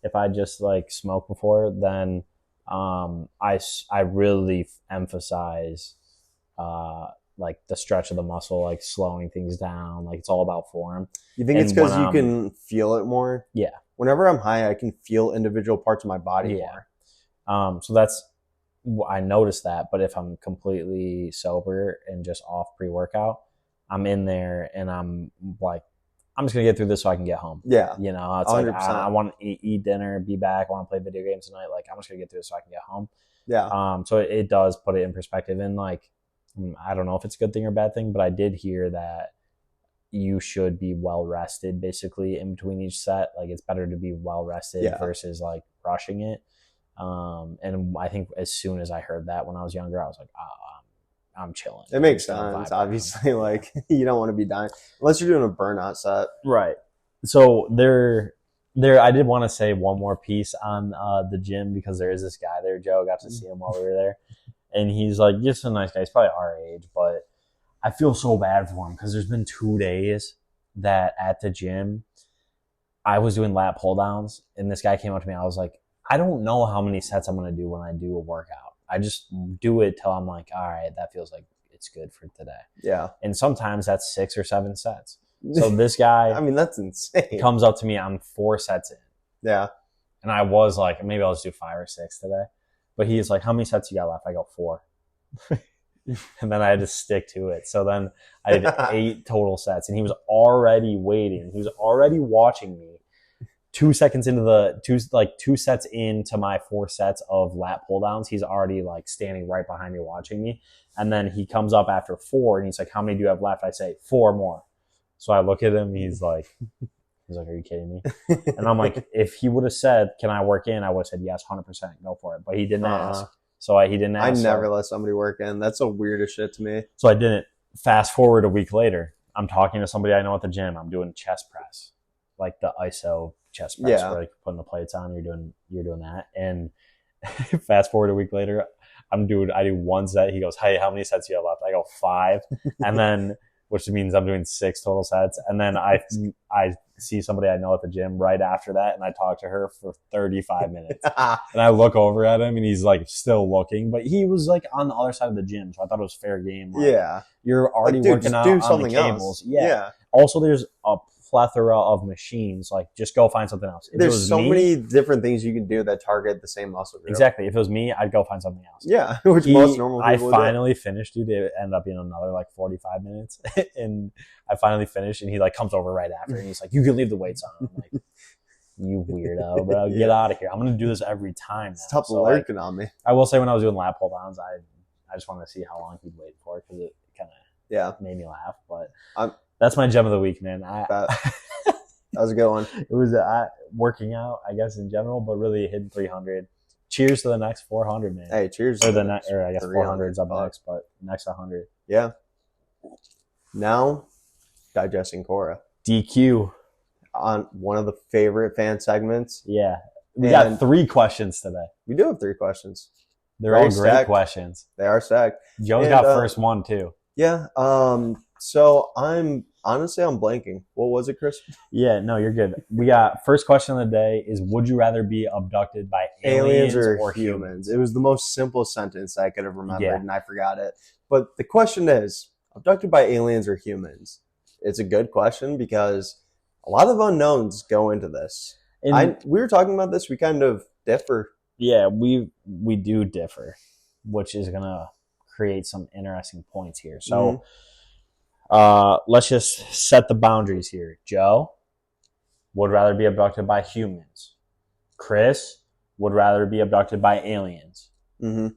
if I just like smoke before, then I really emphasize like the stretch of the muscle, like slowing things down. Like it's all about form. You think it's because you can feel it more? Yeah. Whenever I'm high, I can feel individual parts of my body more. So I noticed that. But if I'm completely sober and just off pre-workout, I'm in there and I'm like, I'm just gonna get through this so I can get home. Yeah. You know, it's 100%. Like I want to eat dinner, be back. I want to play video games tonight. Like I'm just gonna get through this so I can get home. Yeah. So it does put it in perspective. And like, I don't know if it's a good thing or bad thing, but I did hear that you should be well rested basically in between each set. Like it's better to be well rested versus like rushing it. And I think as soon as I heard that when I was younger, I was like, I'm chilling. It makes sense. Obviously, like you don't want to be dying unless you're doing a burnout set. Right. So there, I did want to say one more piece on the gym because there is this guy there, Joe. Got to see him while we were there. And he's like, just a nice guy. He's probably our age, but I feel so bad for him because there's been 2 days that at the gym I was doing lat pull downs, and this guy came up to me. I was like, I don't know how many sets I'm going to do when I do a workout. I just do it till I'm like, all right, that feels like it's good for today. Yeah. And sometimes that's 6 or 7 sets. So this guy, I mean, that's insane. Comes up to me. I'm 4 sets in. Yeah. And I was like, maybe I'll just do 5 or 6 today. But he's like, how many sets you got left? I go 4. And then I had to stick to it. So then I did 8 total sets, and he was already waiting. He was already watching me. 2 seconds into 2 sets into my 4 sets of lat pull downs, he's already like standing right behind me watching me. And then he comes up after 4 and he's like, how many do you have left? I say 4 more. So I look at him. He's like, are you kidding me? And I'm like, if he would have said, can I work in? I would have said, yes, 100%, go for it. But he didn't ask. So he didn't ask. I never let somebody work in. That's the weirdest shit to me. So I didn't. Fast forward a week later, I'm talking to somebody I know at the gym. I'm doing chest press, like the ISO chest press, where like putting the plates on. You're doing that. And fast forward a week later, I do 1 set. He goes, hey, how many sets do you have left? I go 5. And then which means I'm doing 6 total sets. And then I see somebody I know at the gym right after that, and I talk to her for 35 minutes. And I look over at him, and he's like still looking, but he was like on the other side of the gym, so I thought it was fair game. Like, Yeah. you're already Like, dude, working just out do on something the cables. else. Yeah. Also, there's a plethora of machines. Like, just go find something else. If There's so many different things you can do that target the same muscle group. Exactly. If it was me, I'd go find something else. Yeah, which most normal people would finally finished, dude. It ended up being another like 45 minutes. And I finally finished, and he like comes over right after, and he's like, "You can leave the weights on." I'm like, "You weirdo, bro. Get out of here. I'm going to do this every time now." Stop so, lurking on me. I will say when I was doing lap pull downs, I just wanted to see how long he'd wait for, because it kind of made me laugh. But that's my gem of the week, man. That was a good one. It was working out, I guess, in general, but really hitting 300. Cheers to the next 400, man. Hey, cheers. Or I guess 400's up next, but next 100. Yeah. Now, digesting Cora. DQ. On one of the favorite fan segments. Yeah. We got 3 questions today. We do have 3 questions. They're all great questions. They are stacked. Joe's got first one, too. Yeah. So I'm blanking. What was it, Chris? Yeah, no, you're good. We got first question of the day is, would you rather be abducted by aliens or humans? It was the most simple sentence I could have remembered, and I forgot it. But the question is, abducted by aliens or humans? It's a good question because a lot of unknowns go into this. We were talking about this. We kind of differ. Yeah, we do differ, which is going to create some interesting points here. So let's just set the boundaries here. Joe would rather be abducted by humans. Chris would rather be abducted by aliens. Mm-hmm.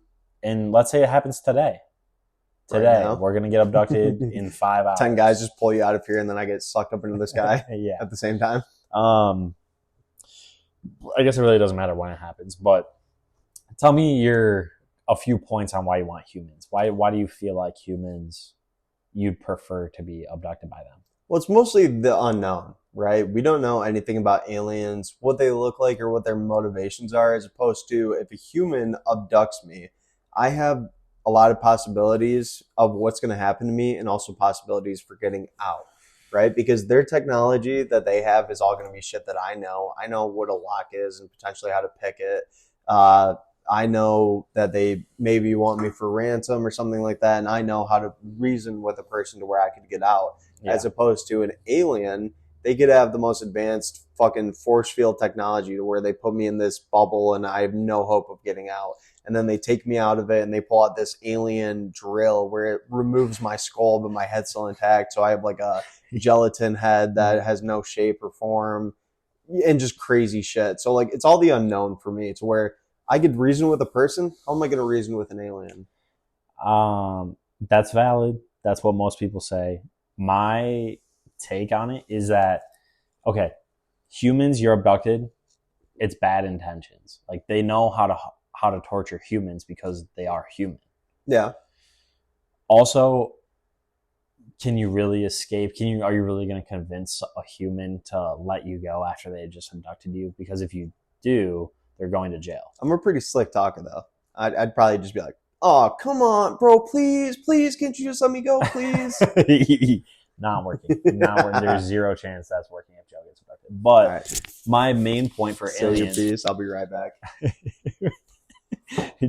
And let's say it happens today. Today, we're going to get abducted in 5 hours. 10 guys just pull you out of here, and then I get sucked up into the sky at the same time. I guess it really doesn't matter when it happens, but tell me a few points on why you want humans. Why do you feel like humans, you'd prefer to be abducted by them? Well, it's mostly the unknown, right? We don't know anything about aliens, what they look like, or what their motivations are, as opposed to if a human abducts me, I have a lot of possibilities of what's going to happen to me, and also possibilities for getting out, right? Because their technology that they have is all going to be shit that I know. I know what a lock is and potentially how to pick it. I know that they maybe want me for ransom or something like that, and I know how to reason with a person to where I could get out. As opposed to an alien, they could have the most advanced fucking force field technology to where they put me in this bubble and I have no hope of getting out. And then they take me out of it and they pull out this alien drill where it removes my skull, but my head's still intact. So I have like a gelatin head that has no shape or form and just crazy shit. So like it's all the unknown for me. It's where I could reason with a person. How am I going to reason with an alien? That's valid. That's what most people say. My take on it is that, okay, humans, you're abducted. It's bad intentions. Like they know how to torture humans because they are human. Yeah. Also, can you really escape? Are you really going to convince a human to let you go after they just abducted you? Because if you do, they're going to jail. I'm a pretty slick talker though. I'd probably just be like, "Oh, come on, bro, please, can't you just let me go, please?" Not working. There's zero chance that's working if Joe gets abducted. But my main point for aliens... I'll be right back.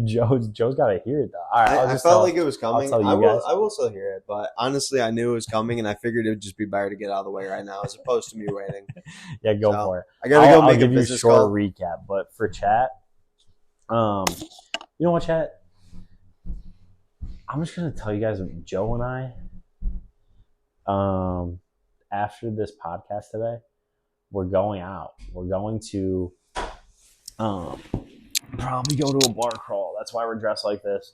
Joe's got to hear it, though. All right, I felt like it was coming. I will still hear it, but honestly, I knew it was coming, and I figured it would just be better to get out of the way right now as opposed to me waiting. Yeah, go for it. I gotta go make I'll give a you a short call. recap, but for chat, you know what, chat? I'm just gonna tell you guys, Joe and I, after this podcast today, we're going out. We're going to probably go to a bar crawl. That's why we're dressed like this.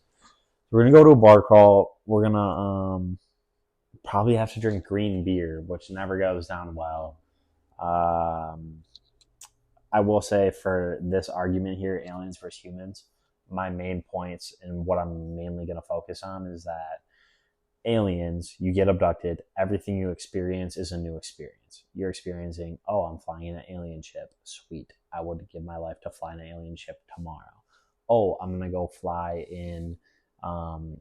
We're gonna go to a bar crawl. We're gonna probably have to drink green beer, which never goes down well. I will say for this argument here, aliens versus humans, my main points and what I'm mainly going to focus on is that aliens, you get abducted, everything you experience is a new experience. You're experiencing, oh, I'm flying in an alien ship. Sweet. I would give my life to fly in an alien ship tomorrow. Oh, I'm going to go fly in,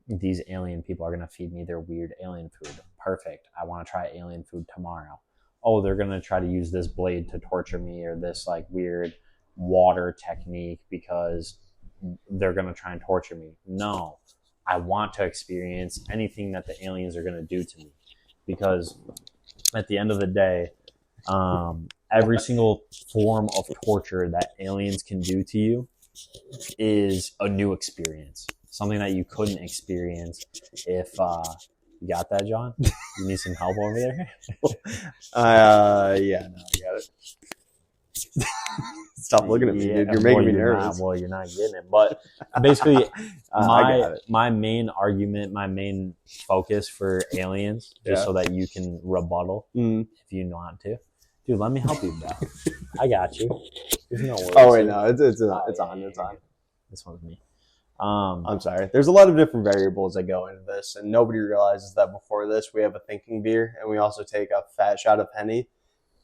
these alien people are going to feed me their weird alien food. perfect. I want to try alien food tomorrow. Oh, they're going to try to use this blade to torture me, or this like weird water technique because they're going to try and torture me. No, I want to experience anything that the aliens are going to do to me, because at the end of the day, every single form of torture that aliens can do to you is a new experience, something that you couldn't experience if you got that, John. You need some help over there. Yeah, no, I got it. Stop looking at me, dude. You're making me nervous. You're not getting it. But basically, I got it. my main argument, my main focus for aliens, just so that you can rebuttal if you want to. Dude, let me help you, bro. I got you. There's no worries. Oh wait, no, it's on. This one's me. I'm sorry. There's a lot of different variables that go into this, and nobody realizes that before this we have a thinking beer, and we also take a fat shot of Henny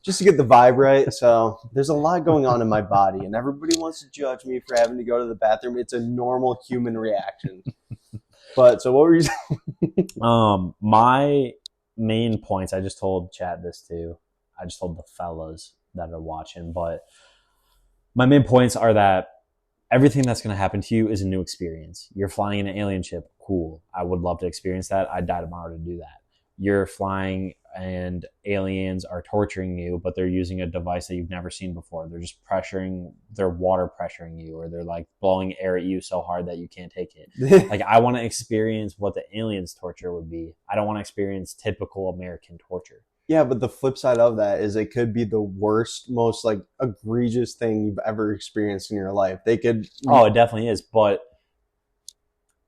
just to get the vibe right. So there's a lot going on in my body, and everybody wants to judge me for having to go to the bathroom. It's a normal human reaction. But so what were you saying? My main points, I just told Chad this too. I just told the fellas that are watching, but my main points are that everything that's going to happen to you is a new experience. You're flying in an alien ship. Cool. I would love to experience that. I'd die tomorrow to do that. You're flying and aliens are torturing you, but they're using a device that you've never seen before. They're just they're water pressuring you, or they're like blowing air at you so hard that you can't take it. Like, I want to experience what the aliens torture would be. I don't want to experience typical American torture. Yeah, but the flip side of that is it could be the worst, most like egregious thing you've ever experienced in your life. They could. Oh, it definitely is. But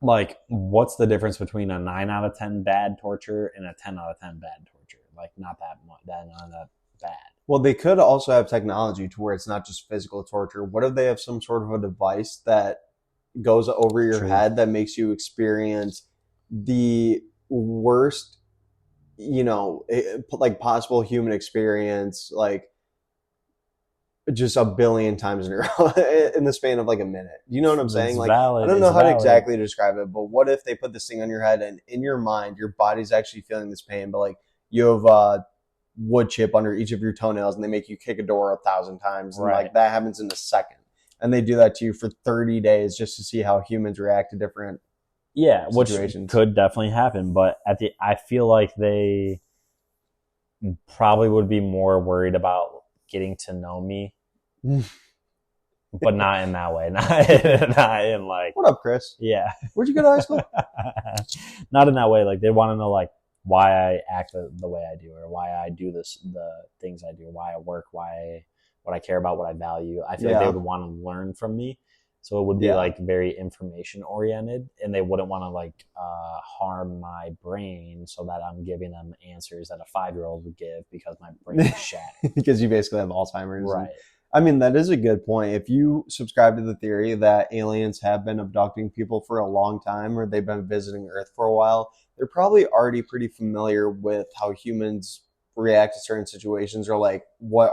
like, what's the difference between a 9 out of 10 bad torture and a 10 out of 10 bad torture? Like, not that much, not that bad. Well, they could also have technology to where it's not just physical torture. What if they have some sort of a device that goes over your head that makes you experience the worst, like possible human experience, like just a billion times in a row in the span of like a minute? You know what I'm saying? Like, valid. I don't know how to exactly describe it, but what if they put this thing on your head and in your mind, your body's actually feeling this pain, but like you have wood chip under each of your toenails and they make you kick a door 1,000 times. And like that happens in a second. And they do that to you for 30 days just to see how humans react to different situations. Which could definitely happen, but I feel like they probably would be more worried about getting to know me, but not in that way. Not in like, what up, Chris? Yeah. Where'd you go to high school? Not in that way. Like, they want to know like why I act the way I do, or why I do the things I do, why I work, what I care about, what I value. I feel like they would want to learn from me. So it would be like very information oriented, and they wouldn't want to like harm my brain so that I'm giving them answers that a 5-year-old would give because my brain is shattered. Because you basically have Alzheimer's. Right. I mean, that is a good point. If you subscribe to the theory that aliens have been abducting people for a long time, or they've been visiting Earth for a while, they're probably already pretty familiar with how humans react to certain situations, or like what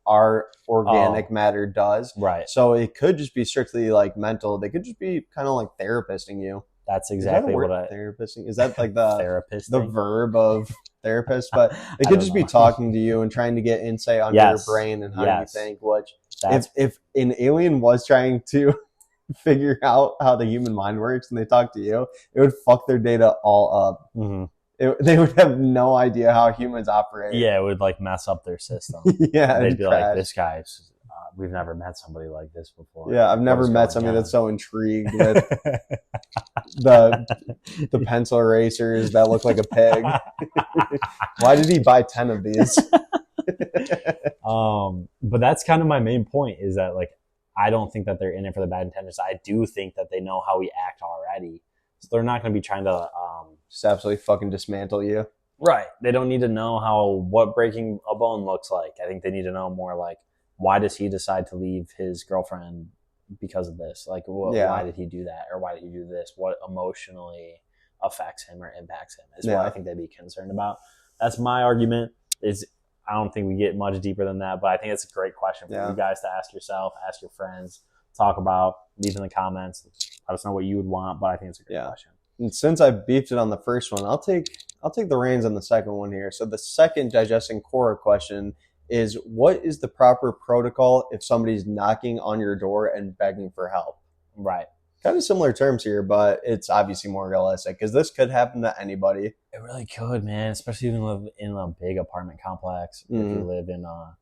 our organic matter does. Right. So it could just be strictly like mental. They could just be kind of like therapisting you. That's exactly what therapist. Is that like the therapist the thing? verb of therapist? But they could just be talking to you and trying to get insight onto your brain and how you think. Which if an alien was trying to figure out how the human mind works and they talk to you, it would fuck their data all up. Mm-hmm. They would have no idea how humans operate. Yeah, it would like mess up their system. Yeah, they'd be like, "This guy's we've never met somebody like this before." Yeah, I've never met somebody that's so intrigued with the pencil erasers that look like a pig. Why did he buy 10 of these? But that's kind of my main point, is that like, I don't think that they're in it for the bad intentions. I do think that they know how we act already. So they're not going to be trying to just absolutely fucking dismantle you. Right. They don't need to know what breaking a bone looks like. I think they need to know more like, why does he decide to leave his girlfriend because of this? Like, why did he do that? Or why did he do this? What emotionally affects him or impacts him is what I think they'd be concerned about. That's my argument. I don't think we get much deeper than that, but I think it's a great question for you guys to ask yourself, ask your friends, talk about, leave in the comments. Let us know what you would want, but I think it's a good question. And since I beefed it on the first one, I'll take I'll take the reins on the second one here. So the second digesting core question is, what is the proper protocol if somebody's knocking on your door and begging for help? Right. Kind of similar terms here, but it's obviously more realistic because this could happen to anybody. It really could, man. Especially if you live in a big apartment complex. If you live in a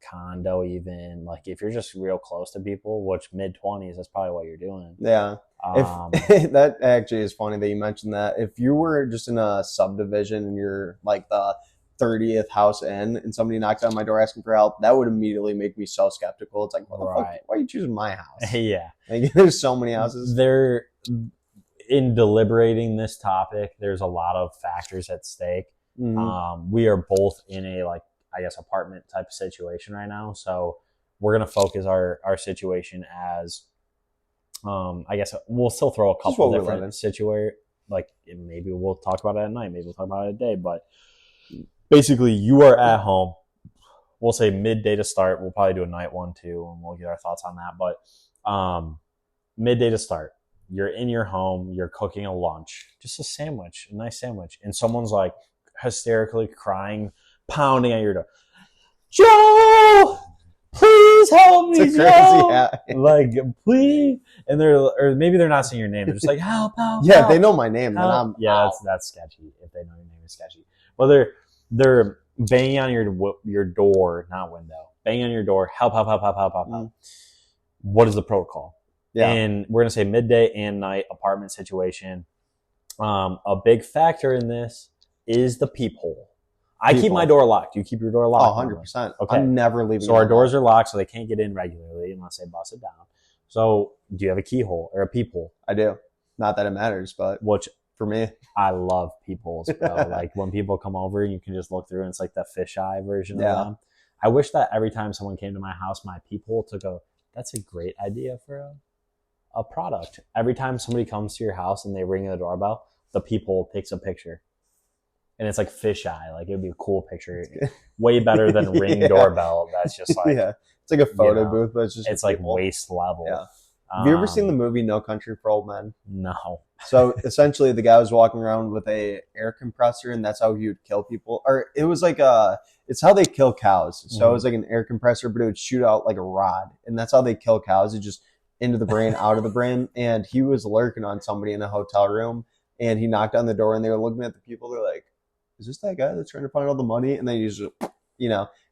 condo, even like if you're just real close to people, which mid-20s, that's probably what you're doing. Yeah. If that actually is funny that you mentioned that. If you were just in a subdivision and you're like the 30th house in and somebody knocks on my door asking for help, that would immediately make me so skeptical. It's like, what the fuck? Why are you choosing my house? Yeah. Like, there's so many houses. There, in deliberating this topic, there's a lot of factors at stake. We are both in a, like, I guess, apartment type of situation right now. So we're going to focus our situation as, I guess we'll still throw a couple different situations. Like maybe we'll talk about it at night. Maybe we'll talk about it at day. But basically you are at home. We'll say midday to start. We'll probably do a night one too, and we'll get our thoughts on that. But midday to start. You're in your home. You're cooking a lunch. Just a sandwich, a nice sandwich. And someone's like hysterically crying, pounding at your door. Joe, please help me, it's Joe. crazy. Like, please. And or maybe they're not saying your name. They're just like, help. Yeah, help, if they know my name, then help. I'm that's sketchy. If they know your name, is sketchy. Well, they're banging on your door, not window. Banging on your door. Help. What is the protocol? Yeah. And we're gonna say midday and night apartment situation. A big factor in this is the peephole. I keep my door locked. Do you keep your door locked? 100%. Okay. I'm never leaving. So our doors are locked, so they can't get in regularly unless they bust it down. So do you have a keyhole or a peephole? I do. Not that it matters, but which for me, I love peepholes, bro. Like when people come over and you can just look through and it's like the fisheye version of them. I wish that every time someone came to my house, my peephole that's a great idea for a product. Every time somebody comes to your house and they ring the doorbell, the peephole takes a picture. And it's like fisheye. Like, it would be a cool picture. Way better than Ring doorbell. That's just like... Yeah. It's like a photo booth, but it's like waist level. Yeah. Have you ever seen the movie No Country for Old Men? No. So, essentially, the guy was walking around with a air compressor, and that's how he would kill people. Or, it was like it's how they kill cows. So, it was like an air compressor, but it would shoot out like a rod. And that's how they kill cows. It just into the brain, out of the brain. And he was lurking on somebody in a hotel room, and he knocked on the door, and they were looking at the people. They're like, is this that guy that's trying to find all the money? And then he just,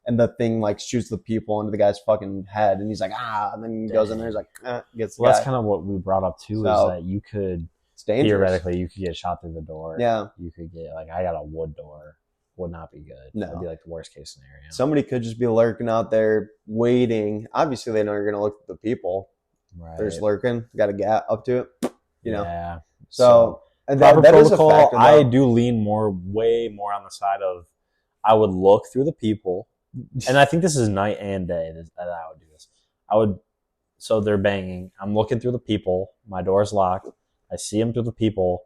and the thing like shoots the people into the guy's fucking head, and he's like, and then he goes in there, he's like, gets the guy. That's kind of what we brought up too, is that you could, theoretically, you could get shot through the door. Yeah. You could get, like, I got a wood door. Would not be good. No. That would be like the worst case scenario. Somebody could just be lurking out there waiting. Obviously, they know you're going to look at the people. Right. They're just lurking, got a gap up to it, Yeah. So and proper that protocol, is a factor, I do lean way more on the side of I would look through the people, and I think this is night and day that I would do this. So they're banging. I'm looking through the people. My door's locked. I see them through the people.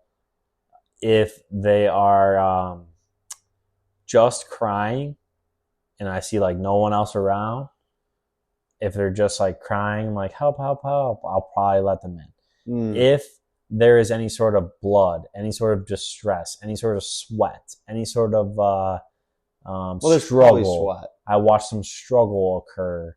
If they are just crying, and I see like no one else around, if they're just like crying, like help, I'll probably let them in. If there is any sort of blood, any sort of distress, any sort of sweat, any sort of struggle. Sweat. I watch some struggle occur.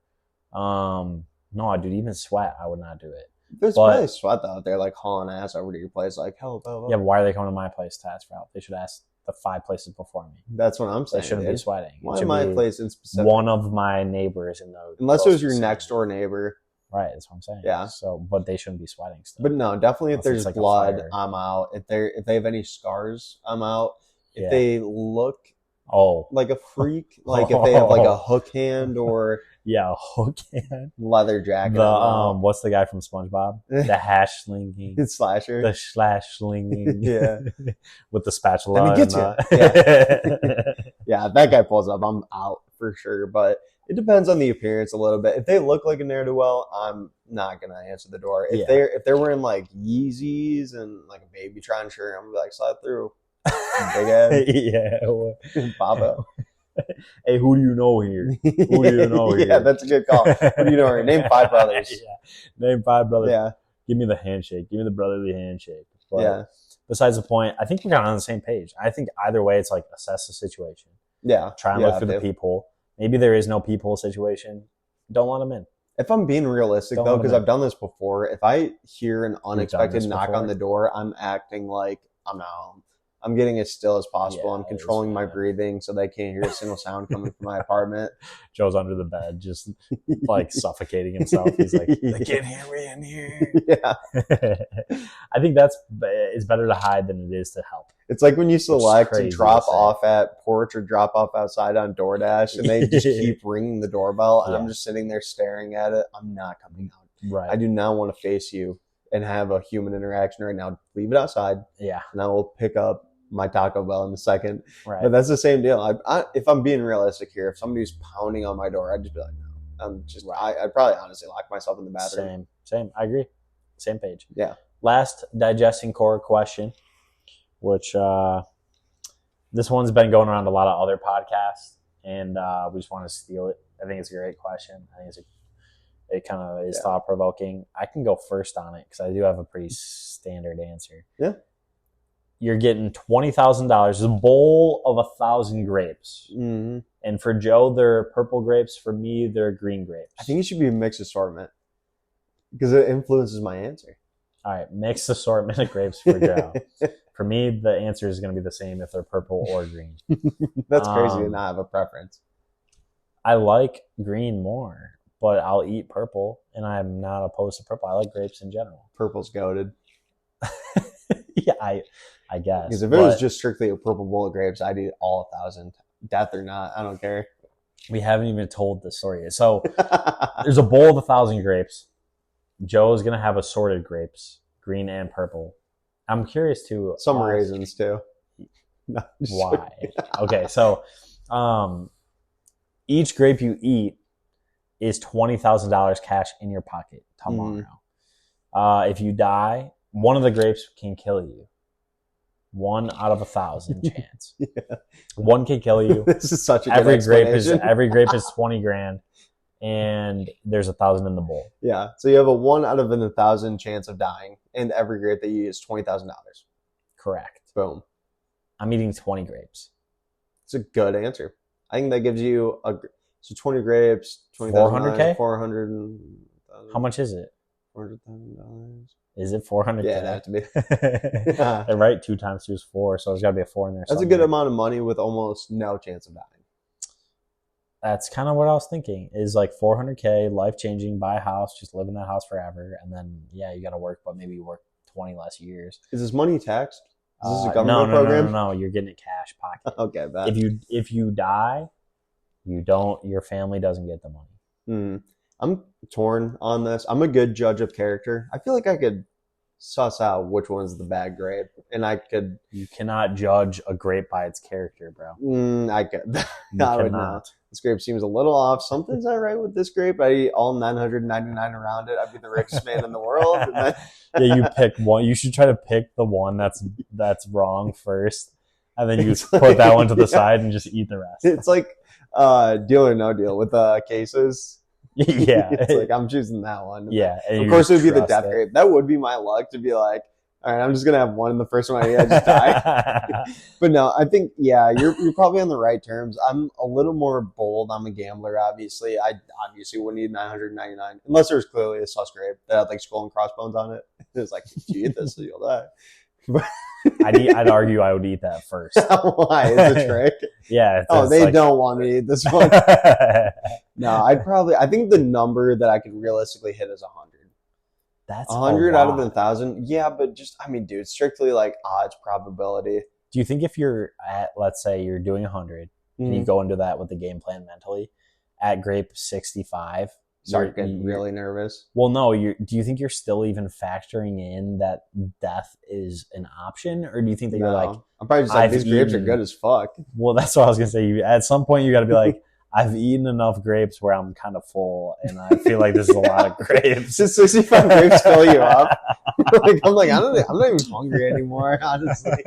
No, dude, even sweat, I would not do it. There's probably sweat out there, like hauling ass over to your place, like help. Yeah, but why are they coming to my place to ask for help? They should ask the 5 places before me. That's what I'm saying. They shouldn't be sweating. Why my place in specific? One of my neighbors in the unless it was your next door neighbor. Right, that's what I'm saying. Yeah. So, but they shouldn't be sweating still. But no, definitely if there's like blood, I'm out. If they have any scars, I'm out. If they look like a freak, like if they have like a hook hand or a hook hand, leather jacket. What's the guy from SpongeBob? The hash slinging slasher. The slash slinging. Yeah. With the spatula. And he gets you. Yeah, if that guy pulls up, I'm out for sure. But it depends on the appearance a little bit. If they look like a ne'er-do-well, I'm not gonna answer the door. If they're wearing like Yeezys and like a baby tron shirt, I'm gonna be like, slide through. Big head. Yeah. Papa. Hey, who do you know here? Who do you know here? Yeah, that's a good call. Who do you know here? Name 5 brothers. Name 5 brothers. Yeah. Give me the handshake. Give me the brotherly handshake. But besides the point. I think we're kind of on the same page. I think either way, it's like assess the situation. Yeah. Try and look for the peephole. Maybe there is no peephole situation. Don't let them in. If I'm being realistic, though, because I've done this before, if I hear an unexpected knock on the door, I'm acting like I'm not home. I'm getting as still as possible. I'm controlling my breathing so they can't hear a single sound coming from my apartment. Joe's under the bed, just like suffocating himself. He's like, they can't hear me in here. Yeah. I think it's better to hide than it is to help. It's like when you select to drop off at porch or drop off outside on DoorDash and they just keep ringing the doorbell and I'm just sitting there staring at it. I'm not coming out. Right. I do not want to face you and have a human interaction right now. Leave it outside. Yeah. And I will pick up my Taco Bell in a second. Right. But that's the same deal. If I'm being realistic here, if somebody's pounding on my door, I'd just be like, no. I'd probably honestly lock myself in the bathroom. Same. I agree. Same page. Yeah. Last digesting core question, which this one's been going around a lot of other podcasts, and we just want to steal it. I think it's a great question. I think it kind of is thought provoking. I can go first on it because I do have a pretty standard answer. Yeah. You're getting $20,000, a bowl of 1,000 grapes. Mm-hmm. And for Joe, they're purple grapes. For me, they're green grapes. I think it should be a mixed assortment because it influences my answer. All right, mixed assortment of grapes for Joe. For me, the answer is going to be the same if they're purple or green. That's crazy to not have a preference. I like green more, but I'll eat purple, and I'm not opposed to purple. I like grapes in general. Purple's goated. Yeah, I guess. Because if it was just strictly a purple bowl of grapes, I'd eat all 1,000. Death or not, I don't care. We haven't even told the story yet. So there's a bowl of 1,000 grapes. Joe's going to have assorted grapes, green and purple. I'm curious to... Some raisins, too. No, why? Okay, so each grape you eat is $20,000 cash in your pocket tomorrow. If you die, one of the grapes can kill you. 1 out of 1,000 chance. Yeah. One can kill you. This is such a good explanation. Every grape is $20,000, and there's 1,000 in the bowl. Yeah, so you have a 1 out of 1,000 chance of dying, and every grape that you eat is $20,000. Correct. Boom. I'm eating 20 grapes. It's a good answer. I think that gives you 20 grapes, $400K? 400. How much is it? $400,000. Is it 400? Yeah, it'd have to be. Yeah. Right, 2 times 2 is 4, so there's got to be a 4 in there. That's somewhere. a good amount of money with almost no chance of dying. That's kind of what I was thinking. Is like $400K, life changing, buy a house, just live in that house forever, and then you got to work, but maybe you work 20 less years. Is this money taxed? Is this a government program? No. You're getting it cash pocket. Okay, bad. If you die, your family doesn't get the money. I'm torn on this. I'm a good judge of character. I feel like I could suss out which one's the bad grape, and I could. You cannot judge a grape by its character, bro. I could. You I would cannot. not. This grape seems a little off. Something's not right with this grape. I eat all 999 around it. I'd be the richest man in the world. And then... Yeah, you pick one. You should try to pick the one that's wrong first, and then you put that one to the side and just eat the rest. It's like Deal or No Deal with cases. Yeah, it's like I'm choosing that one. Yeah, of course it would be the death grape. That would be my luck to be like, all right, I'm just gonna have one in the first one I eat, I just die. But no, I think you're probably on the right terms. I'm a little more bold. I'm a gambler, obviously. I obviously wouldn't eat 999 unless there was clearly a sus grape that had like skull and crossbones on it. It's like if you eat this, you'll die. I'd argue I would eat that first. Why? It's a trick. Yeah. They don't want me to eat this one. No, I think the number that I could realistically hit is 100. That's 100 out of 1,000. Yeah, but dude, strictly like odds probability. Do you think if you're at, let's say you're doing 100 and you go into that with the game plan mentally, at grape 65, start getting really nervous? Well, no. Do you think you're still even factoring in that death is an option, or do you think that you're like, I'm probably just like, these grapes are good as fuck. Well, that's what I was gonna say. At some point, you got to be like, I've eaten enough grapes where I'm kind of full, and I feel like this is a lot of grapes. Does 65 grapes fill you up? I'm not even hungry anymore, honestly.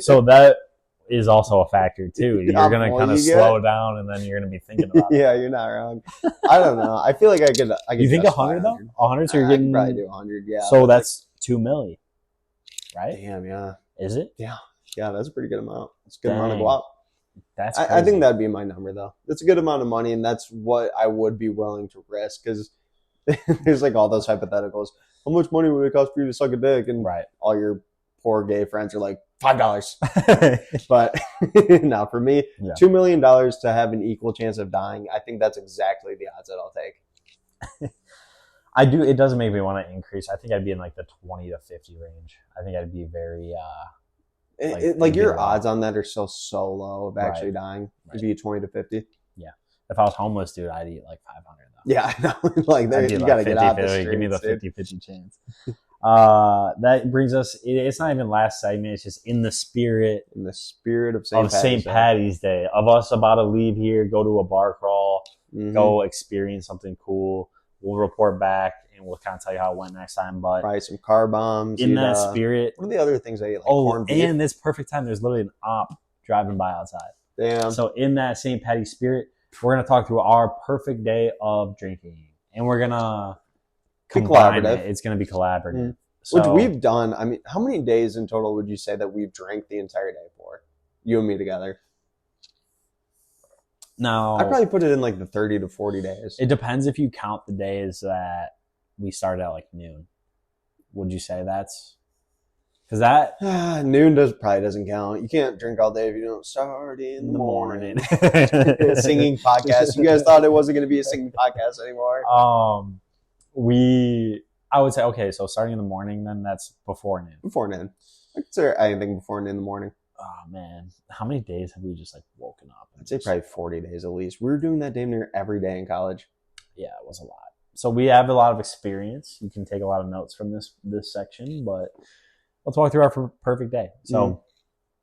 So that is also a factor too. You're going to kind of slow down, and then you're going to be thinking about it. Yeah, you're not wrong. I don't know. I feel like I could you think 100 though? 100, so you're getting... I could probably do 100, yeah. So that's $2 million. right? Damn, yeah. Is it? Yeah. Yeah, that's a pretty good amount. It's a good amount of Dang. guap. That's I think that'd be my number, though. It's a good amount of money, and that's what I would be willing to risk, because there's like all those hypotheticals. How much money would it cost for you to suck a dick? And right. all your poor gay friends are like, $5. But no, for me, Yeah. $2 million to have an equal chance of dying, I think that's exactly the odds that I'll take. I do. It doesn't make me want to increase. I think I'd be in like the 20 to 50 range. I think I'd be very Like your odds on that are so low of actually dying. Right. It'd be 20 to 50. Yeah. If I was homeless, dude, I'd eat like 500 though. Yeah, I know. Like there, you gotta 50, get out the 50, streets, give me the dude. 50-50 chance. That brings us. It's not even last segment. It's just in the spirit In the spirit of St. Patty's Day, of us about to leave here, go to a bar crawl, go experience something cool. We'll report back and we'll kind of tell you how it went next time. But probably some car bombs. In that spirit. What are the other things I eat? Like corned beef? And this perfect time, there's literally an op driving by outside. Damn. So in that St. Patty's spirit, we're going to talk through our perfect day of drinking. And we're going to combine it. It's going to be collaborative. So, which we've done. I mean, how many days in total would you say that we've drank the entire day for? You and me together. No. I'd probably put it in like the 30 to 40 days. It depends if you count the days that we started at like noon. Would you say that's... Because that... noon probably doesn't count. You can't drink all day if you don't start in the morning. Singing podcast. You guys thought it wasn't going to be a singing podcast anymore. I would say, okay, so starting in the morning, then that's before noon. Before noon. I consider anything before noon in the morning. Oh, man. How many days have we just, like, woken up? I'd say probably 40 days at least. We were doing that damn near every day in college. Yeah, it was a lot. So we have a lot of experience. You can take a lot of notes from this section, but let's walk through our perfect day. So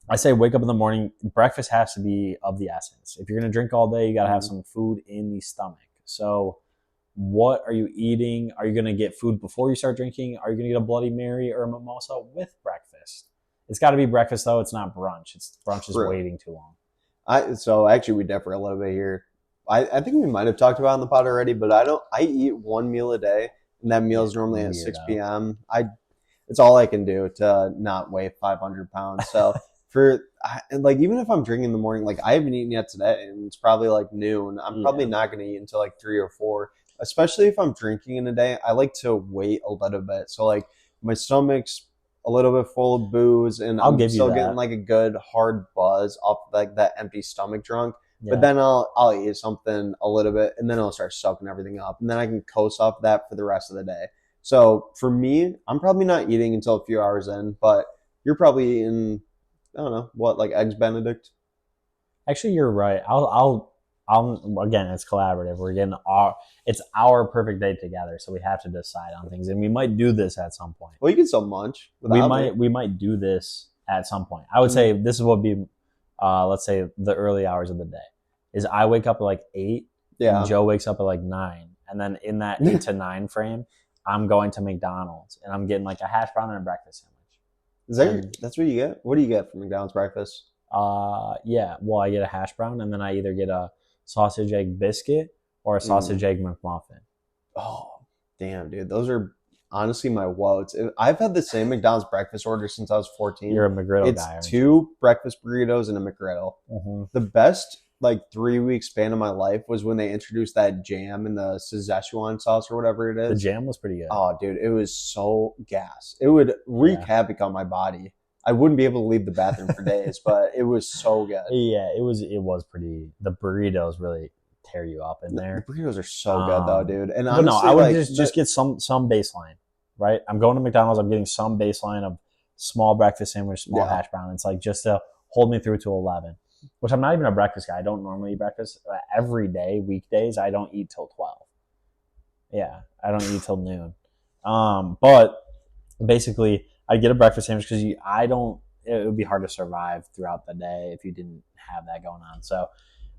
I say wake up in the morning. Breakfast has to be of the essence. If you're going to drink all day, you got to have some food in the stomach. So what are you eating? Are you going to get food before you start drinking? Are you going to get a Bloody Mary or a mimosa with breakfast? It's got to be breakfast, though. It's not brunch. Brunch is waiting too long. So actually, we differ a little bit here. I think we might have talked about it on the pod already, but I eat one meal a day, and that meal is normally at 6 p.m. It's all I can do to not weigh 500 pounds. So even if I'm drinking in the morning, like I haven't eaten yet today, and it's probably like noon. I'm probably not going to eat until like 3 or 4. Especially if I'm drinking in a day, I like to wait a little bit. So like my stomach's a little bit full of booze, and I'm still getting like a good hard buzz off like that empty stomach drunk. Yeah. But then I'll eat something a little bit, and then I'll start soaking everything up, and then I can coast off that for the rest of the day. So for me, I'm probably not eating until a few hours in, but you're probably eating, I don't know, what, like Eggs Benedict? Actually, you're right. I'll again, it's collaborative. We're getting it's our perfect day together, so we have to decide on things, and we might do this at some point. Well, you can still munch. We might do this at some point. I would say this would be, let's say, the early hours of the day. Is I wake up at like 8, and Joe wakes up at like 9, and then in that 8 to 9 frame, I'm going to McDonald's, and I'm getting like a hash brown and a breakfast sandwich. That's what you get? What do you get for McDonald's breakfast? Yeah. Well, I get a hash brown, and then I either get a sausage egg biscuit or a sausage egg McMuffin. Oh, damn, dude. Those are honestly my woes. I've had the same McDonald's breakfast order since I was 14. You're a McGriddle guy. It's 2 breakfast burritos and a McGriddle. Mm-hmm. The best 3-week span of my life was when they introduced that jam and the Szechuan sauce or whatever it is. The jam was pretty good. Oh, dude, it was so gas. It would wreak havoc on my body. I wouldn't be able to leave the bathroom for days, but it was so good. Yeah, it was pretty. The burritos really tear you up in there. The burritos are so good though, dude. And honestly, no, I would just get some baseline, right? I'm going to McDonald's. I'm getting some baseline of small breakfast sandwich, small hash brown. It's like just to hold me through to 11, which I'm not even a breakfast guy. I don't normally eat breakfast every day. Weekdays, I don't eat till 12. Yeah, I don't eat till noon. But basically, I'd get a breakfast sandwich because it would be hard to survive throughout the day if you didn't have that going on. So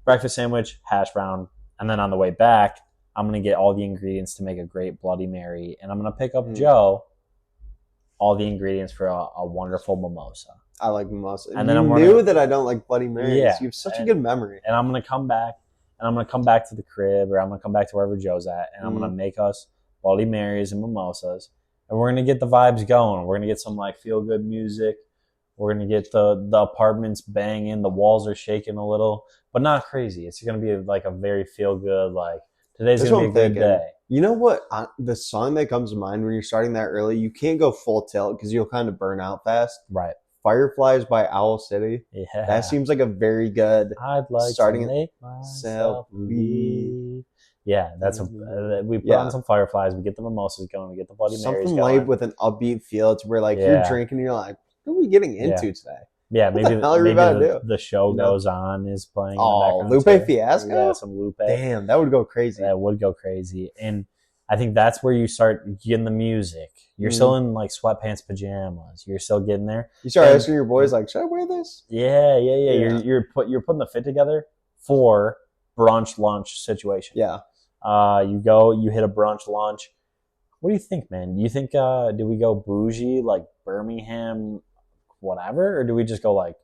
breakfast sandwich, hash brown, and then on the way back, I'm going to get all the ingredients to make a great Bloody Mary, and I'm going to pick up Joe all the ingredients for a wonderful mimosa. I like mimosa. And then you knew that I don't like Bloody Marys. Yeah, you have such a good memory. And I'm going to come back, to the crib, or I'm going to come back to wherever Joe's at, and I'm going to make us Bloody Marys and mimosas. and we're gonna get the vibes going. We're gonna get some like feel good music. We're gonna get the apartments banging. The walls are shaking a little, but not crazy. It's gonna be like a very feel good. Like today's That's gonna what be a I'm good thinking. day. You know what? The song that comes to mind when you're starting that early, you can't go full tilt because you'll kind of burn out fast. Right. Fireflies by Owl City. Yeah. That seems like a very good I'd like starting to make myself believe. Yeah, that's we put on some Fireflies. We get the mimosas going. We get the Bloody Marys something going. light with an upbeat feel. It's where like you're drinking, and you're like, what are we getting into today? Yeah, What maybe the hell are we about to do? the show goes on is playing. Oh, in the Lupe background too. Fiasco? Yeah, some Lupe. Damn, that would go crazy. That would go crazy. And I think that's where you start getting the music. You're still in like sweatpants, pajamas. You're still getting there. You start asking your boys like, should I wear this? Yeah. You're putting the fit together for brunch lunch situation. Yeah. You hit a brunch lunch. What do you think, man? Do you think do we go bougie like Birmingham, whatever, or do we just go like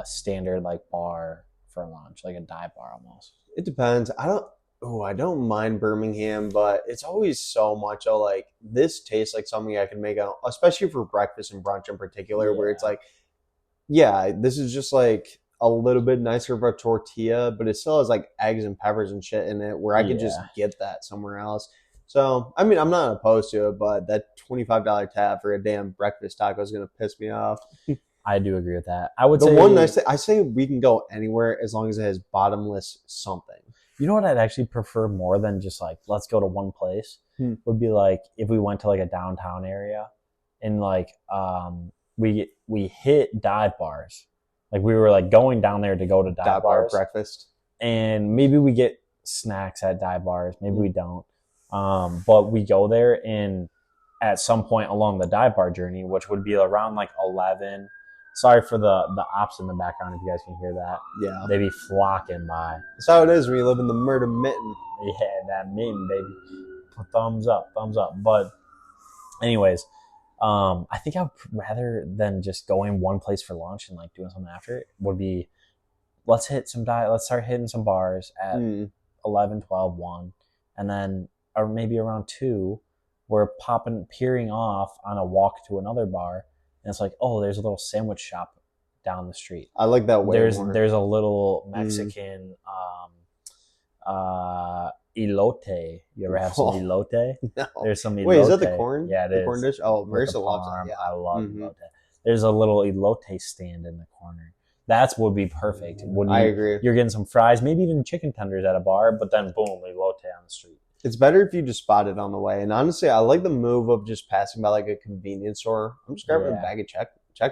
standard like bar for lunch, like a dive bar almost? It depends. I don't mind Birmingham, but it's always so much of like this tastes like something I can make out, especially for breakfast and brunch in particular, where it's like, yeah, this is just like a little bit nicer of a tortilla, but it still has like eggs and peppers and shit in it where I could just get that somewhere else. So, I mean, I'm not opposed to it, but that $25 tab for a damn breakfast taco is going to piss me off. I do agree with that. I would say one nice thing, I say we can go anywhere as long as it has bottomless something. You know what I'd actually prefer more than just like let's go to one place would be like if we went to like a downtown area and like we hit dive bars. Like we were like going down there to go to dive bars. Bar breakfast. And maybe we get snacks at dive bars. Maybe we don't. But we go there and at some point along the dive bar journey, which would be around like 11. Sorry for the ops in the background if you guys can hear that. Yeah. They be flocking by. That's how it is when you live in the murder mitten. Yeah, that mitten, baby. Thumbs up. But anyways, I think I would rather than just going one place for lunch and like doing something after it would be let's start hitting some bars at 11, 12, 1, and then or maybe around 2 we're peering off on a walk to another bar. And it's like, oh, there's a little sandwich shop down the street. I like that way more. There's a little Mexican elote. You ever have some elote? No. There's some elote. Wait, is that the corn? Yeah, the corn dish? Oh, Marissa loves that. Yeah. I love elote. There's a little elote stand in the corner. That would be perfect. I agree. You're getting some fries, maybe even chicken tenders at a bar, but then boom, elote on the street. It's better if you just spot it on the way. And honestly, I like the move of just passing by like a convenience store. I'm just grabbing a bag of Chex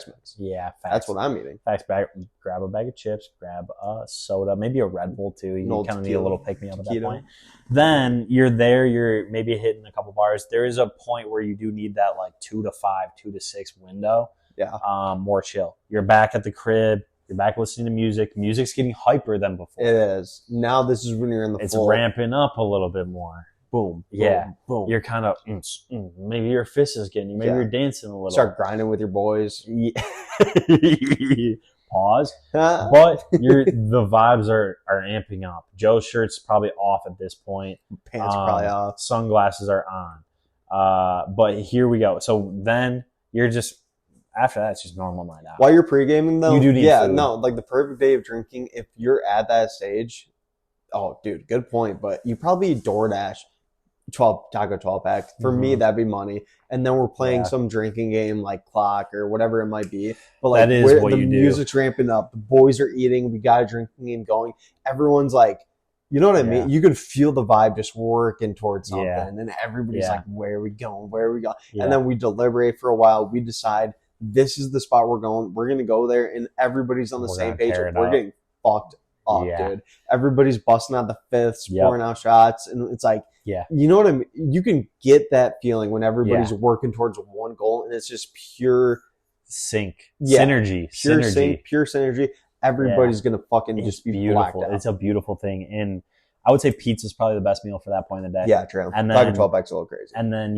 Mix. Yeah, facts. That's what I'm eating. Facts. Grab a bag of chips, grab a soda, maybe a Red Bull too. You kind of need a little pick-me-up at that point. Then you're there, you're maybe hitting a couple bars. There is a point where you do need that like 2 to 5, 2 to 6 window. Yeah. More chill. You're back at the crib. You're back listening to music. Music's getting hyper than before. It is. Now this is when you're in the It's full. ramping up a little bit more. Boom. Yeah. Boom. You're kind of, maybe your fist is getting you. Maybe you're dancing a little. Start grinding with your boys. Pause. But the vibes are amping up. Joe's shirt's probably off at this point. Pants are probably off. Sunglasses are on. But here we go. So then you're just, after that, it's just normal night out. While you're pre-gaming, though, you do need food. No, like the perfect day of drinking, if you're at that stage, oh, dude, good point, but you probably DoorDash 12 pack. For me, that'd be money. And then we're playing some drinking game like clock or whatever it might be. But like that is what the you do. Music's ramping up. The boys are eating. We got a drinking game going. Everyone's like, you know what I mean? You can feel the vibe just working towards something. And everybody's like, where are we going? Where are we going? And then we deliberate for a while. We decide this is the spot we're going. We're going to go there. And everybody's on the same page. We're getting fucked up, dude. Everybody's busting out the fifths, pouring out shots. And it's like, you know what I mean? You can get that feeling when everybody's working towards one goal. And it's just pure synergy. Pure synergy. Everybody's going to fucking just be beautiful. Out. It's a beautiful thing. And I would say pizza's probably the best meal for that point in the day. Yeah, true. And then 12 pack's a little crazy. And then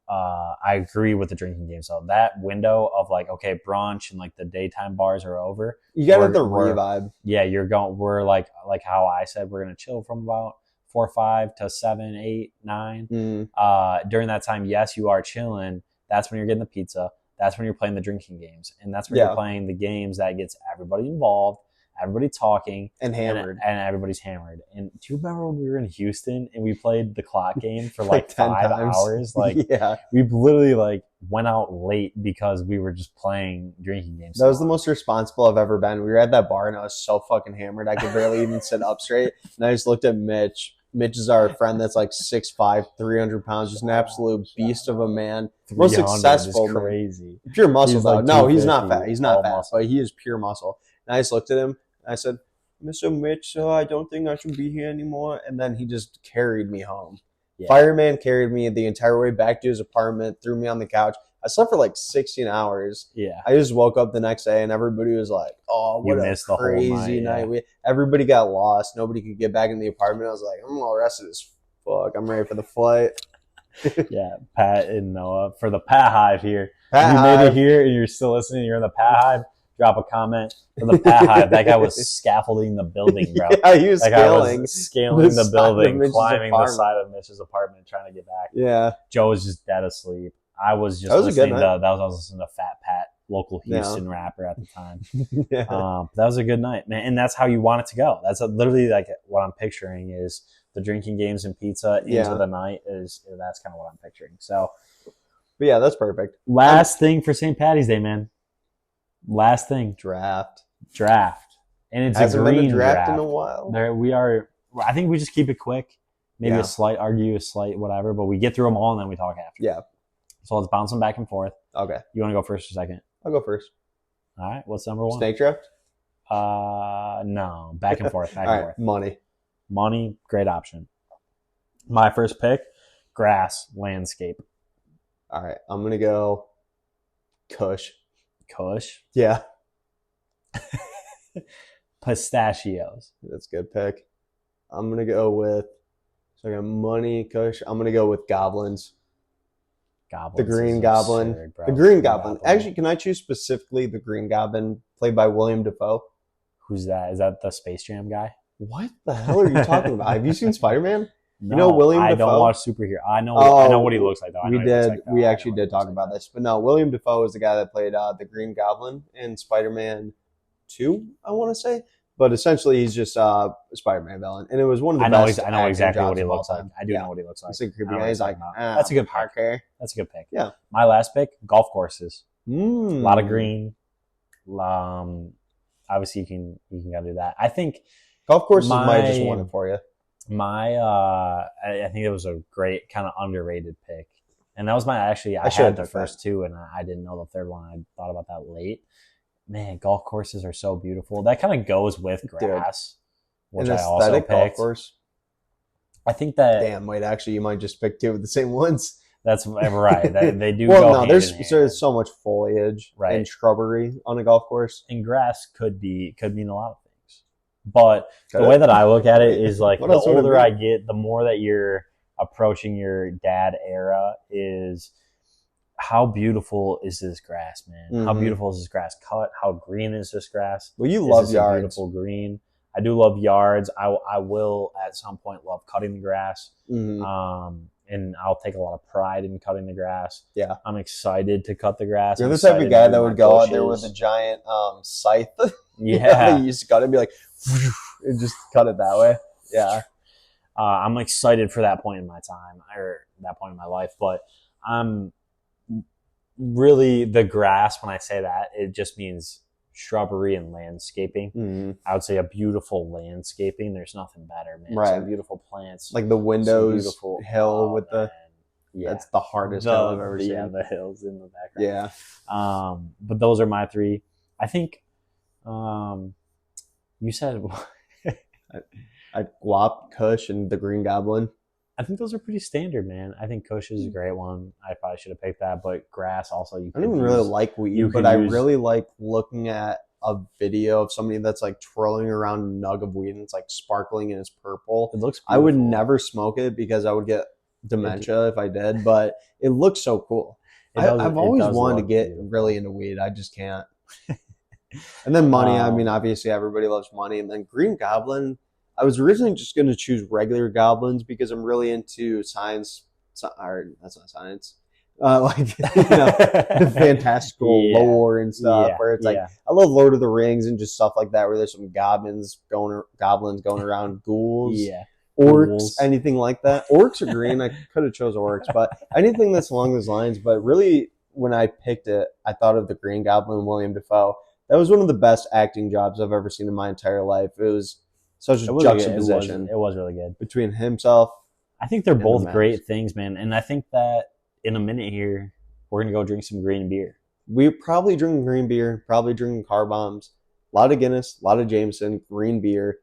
I agree with the drinking game. So that window of like, okay, brunch and like the daytime bars are over. You got the revibe. Yeah, we're like how I said, we're going to chill from about 5 to 7, 8, 9. Mm. During that time, yes, you are chilling. That's when you're getting the pizza. That's when you're playing the drinking games. And that's when you're playing the games that gets everybody involved, everybody talking, and hammered. And everybody's hammered. And do you remember when we were in Houston and we played the clock game for like 10 5 times. hours? Like, we literally like went out late because we were just playing drinking games. That was the most responsible I've ever been. We were at that bar and I was so fucking hammered. I could barely even sit up straight. And I just looked at Mitch. Mitch is our friend that's like 6'5", 300 pounds, just an absolute beast of a man. Most successful, crazy. Pure muscle, He's though. like No, he's not fat. He's not fat, muscle. but he is pure muscle. And I just looked at him and I said, Mr. Mitch, I don't think I should be here anymore. And then he just carried me home. Yeah. Fireman carried me the entire way back to his apartment, threw me on the couch. I slept for like 16 hours. Yeah. I just woke up the next day and everybody was like, oh, what a crazy night. Everybody got lost. Nobody could get back in the apartment. I was like, I'm all rested as fuck. I'm ready for the flight. Yeah, Pat and Noah. For the Pat Hive here. Pat if you Hive. made it here and you're still listening, you're in the Pat Hive, drop a comment. For the Pat Hive, that guy was scaffolding the building, bro. Yeah, he was scaling the building, climbing the side of Mitch's apartment, trying to get back. Yeah. Joe was just dead asleep. I was just listening to I was listening to Fat Pat, local Houston rapper at the time. That was a good night, man, and that's how you want it to go. That's literally like what I'm picturing is the drinking games and pizza into the night. That's kind of what I'm picturing. So, but yeah, that's perfect. Last thing for St. Patty's Day, man. Last thing, draft, and it's hasn't a green been a draft draft in a while. There we are. I think we just keep it quick. Maybe a slight whatever, but we get through them all and then we talk after. Yeah. So let's bounce them back and forth. Okay. You want to go first or second? I'll go first. All right. What's number 1? Snake draft? No. Back and forth. Money. Great option. My first pick, grass, landscape. All right. I'm going to go Kush. Yeah. Pistachios. That's a good pick. I'm going to go with, so I got money, Kush. I'm going to go with goblins. The Green Goblin. Absurd, the Green Goblin. Actually, can I choose specifically the Green Goblin played by William Dafoe? Who's that? Is that the Space Jam guy? What the hell are you talking about? Have you seen Spider-Man? No, you know William Dafoe? I don't watch superhero. I know what he looks like, though. We actually did talk about this. But no, William Dafoe is the guy that played the Green Goblin in Spider-Man 2, I want to say. But essentially, he's just a Spider-Man villain. And it was one of the best. I know exactly what he looks like. I do know what he looks like. He's a creepy guy. He's like, that's a good pick. That's a good pick. Yeah. My last pick, golf courses. A lot of green. Obviously, you can gotta do that. I think golf courses might just won it for you. I think it was a great kind of underrated pick. And that was I had the first two and I didn't know the third one. I thought about that late. Man, golf courses are so beautiful. That kind of goes with grass, which I also picked. Golf course. I think that. Damn, wait, actually, you might just pick two of the same ones. That's right. They do. Well, no, there's so much foliage and shrubbery on a golf course, and grass could mean a lot of things. But the way that I look at it is like the older I get, the more that you're approaching your dad era is. How beautiful is this grass, man? Mm-hmm. How beautiful is this grass cut? How green is this grass? Well, you love yards. Beautiful green. I do love yards. I will at some point love cutting the grass. Mm-hmm. And I'll take a lot of pride in cutting the grass. Yeah. I'm excited to cut the grass. You're the type of guy that would go out there with a giant scythe. Yeah. You used to cut it and be like, and just cut it that way. Yeah. I'm excited for that point in my time or that point in my life, but I'm really the grass. When I say that, it just means shrubbery and landscaping. Mm-hmm. I would say a beautiful landscaping. There's nothing better, man. Right. Some beautiful plants, like the windows hill with the. Yeah, that's the hardest hill I've ever seen. Yeah, the hills in the background. Yeah. But those are my three. I think. You said. I Guap, Kush, and the Green Goblin. I think those are pretty standard, man. I think Kush is a great one. I probably should have picked that, but grass also. I don't even really like weed, but I really like looking at a video of somebody that's like twirling around a nug of weed and it's like sparkling and it's purple. It looks beautiful. I would never smoke it because I would get dementia if I did, but it looks so cool. I've always wanted to get really into weed. I just can't. And then money. I mean, obviously everybody loves money. And then Green Goblin. I was originally just going to choose regular goblins because I'm really into science. Or that's not science. Fantastical lore and stuff. Where it's like I love Lord of the Rings and just stuff like that. Where there's some goblins going around, ghouls, orcs, anything like that. Orcs are green. I could have chose orcs, but anything that's along those lines. But really, when I picked it, I thought of the Green Goblin, William Dafoe. That was one of the best acting jobs I've ever seen in my entire life. It was such a juxtaposition. It was really good between himself. I think they're both great things, man. And I think that in a minute here, we're going to go drink some green beer. We're probably drinking green beer, probably drinking car bombs. A lot of Guinness, a lot of Jameson, green beer.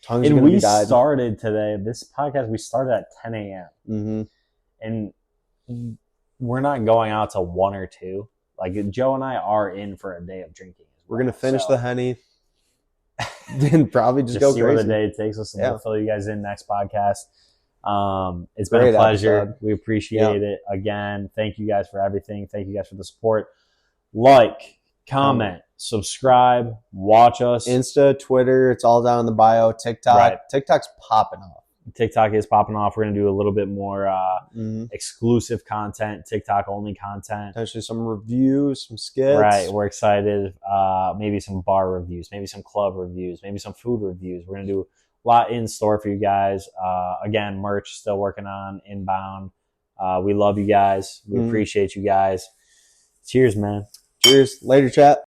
Tongues are going to be dyed. Started today, this podcast, we started at 10 a.m. Mm-hmm. And we're not going out till 1 or 2. Like, Joe and I are in for a day of drinking. We're going to finish the Henny and probably just go see crazy. Where the day takes us, and we'll fill you guys in next podcast. It's been a pleasure. Episode. We appreciate it. Again, thank you guys for everything. Thank you guys for the support. Like, comment, subscribe, watch us. Insta, Twitter, it's all down in the bio. TikTok. Right. TikTok's popping off. TikTok is popping off. We're going to do a little bit more exclusive content, TikTok-only content. Potentially some reviews, some skits. Right. We're excited. Maybe some bar reviews, maybe some club reviews, maybe some food reviews. We're going to do a lot in store for you guys. Again, merch still working on inbound. We love you guys. We appreciate you guys. Cheers, man. Cheers. Later, chat.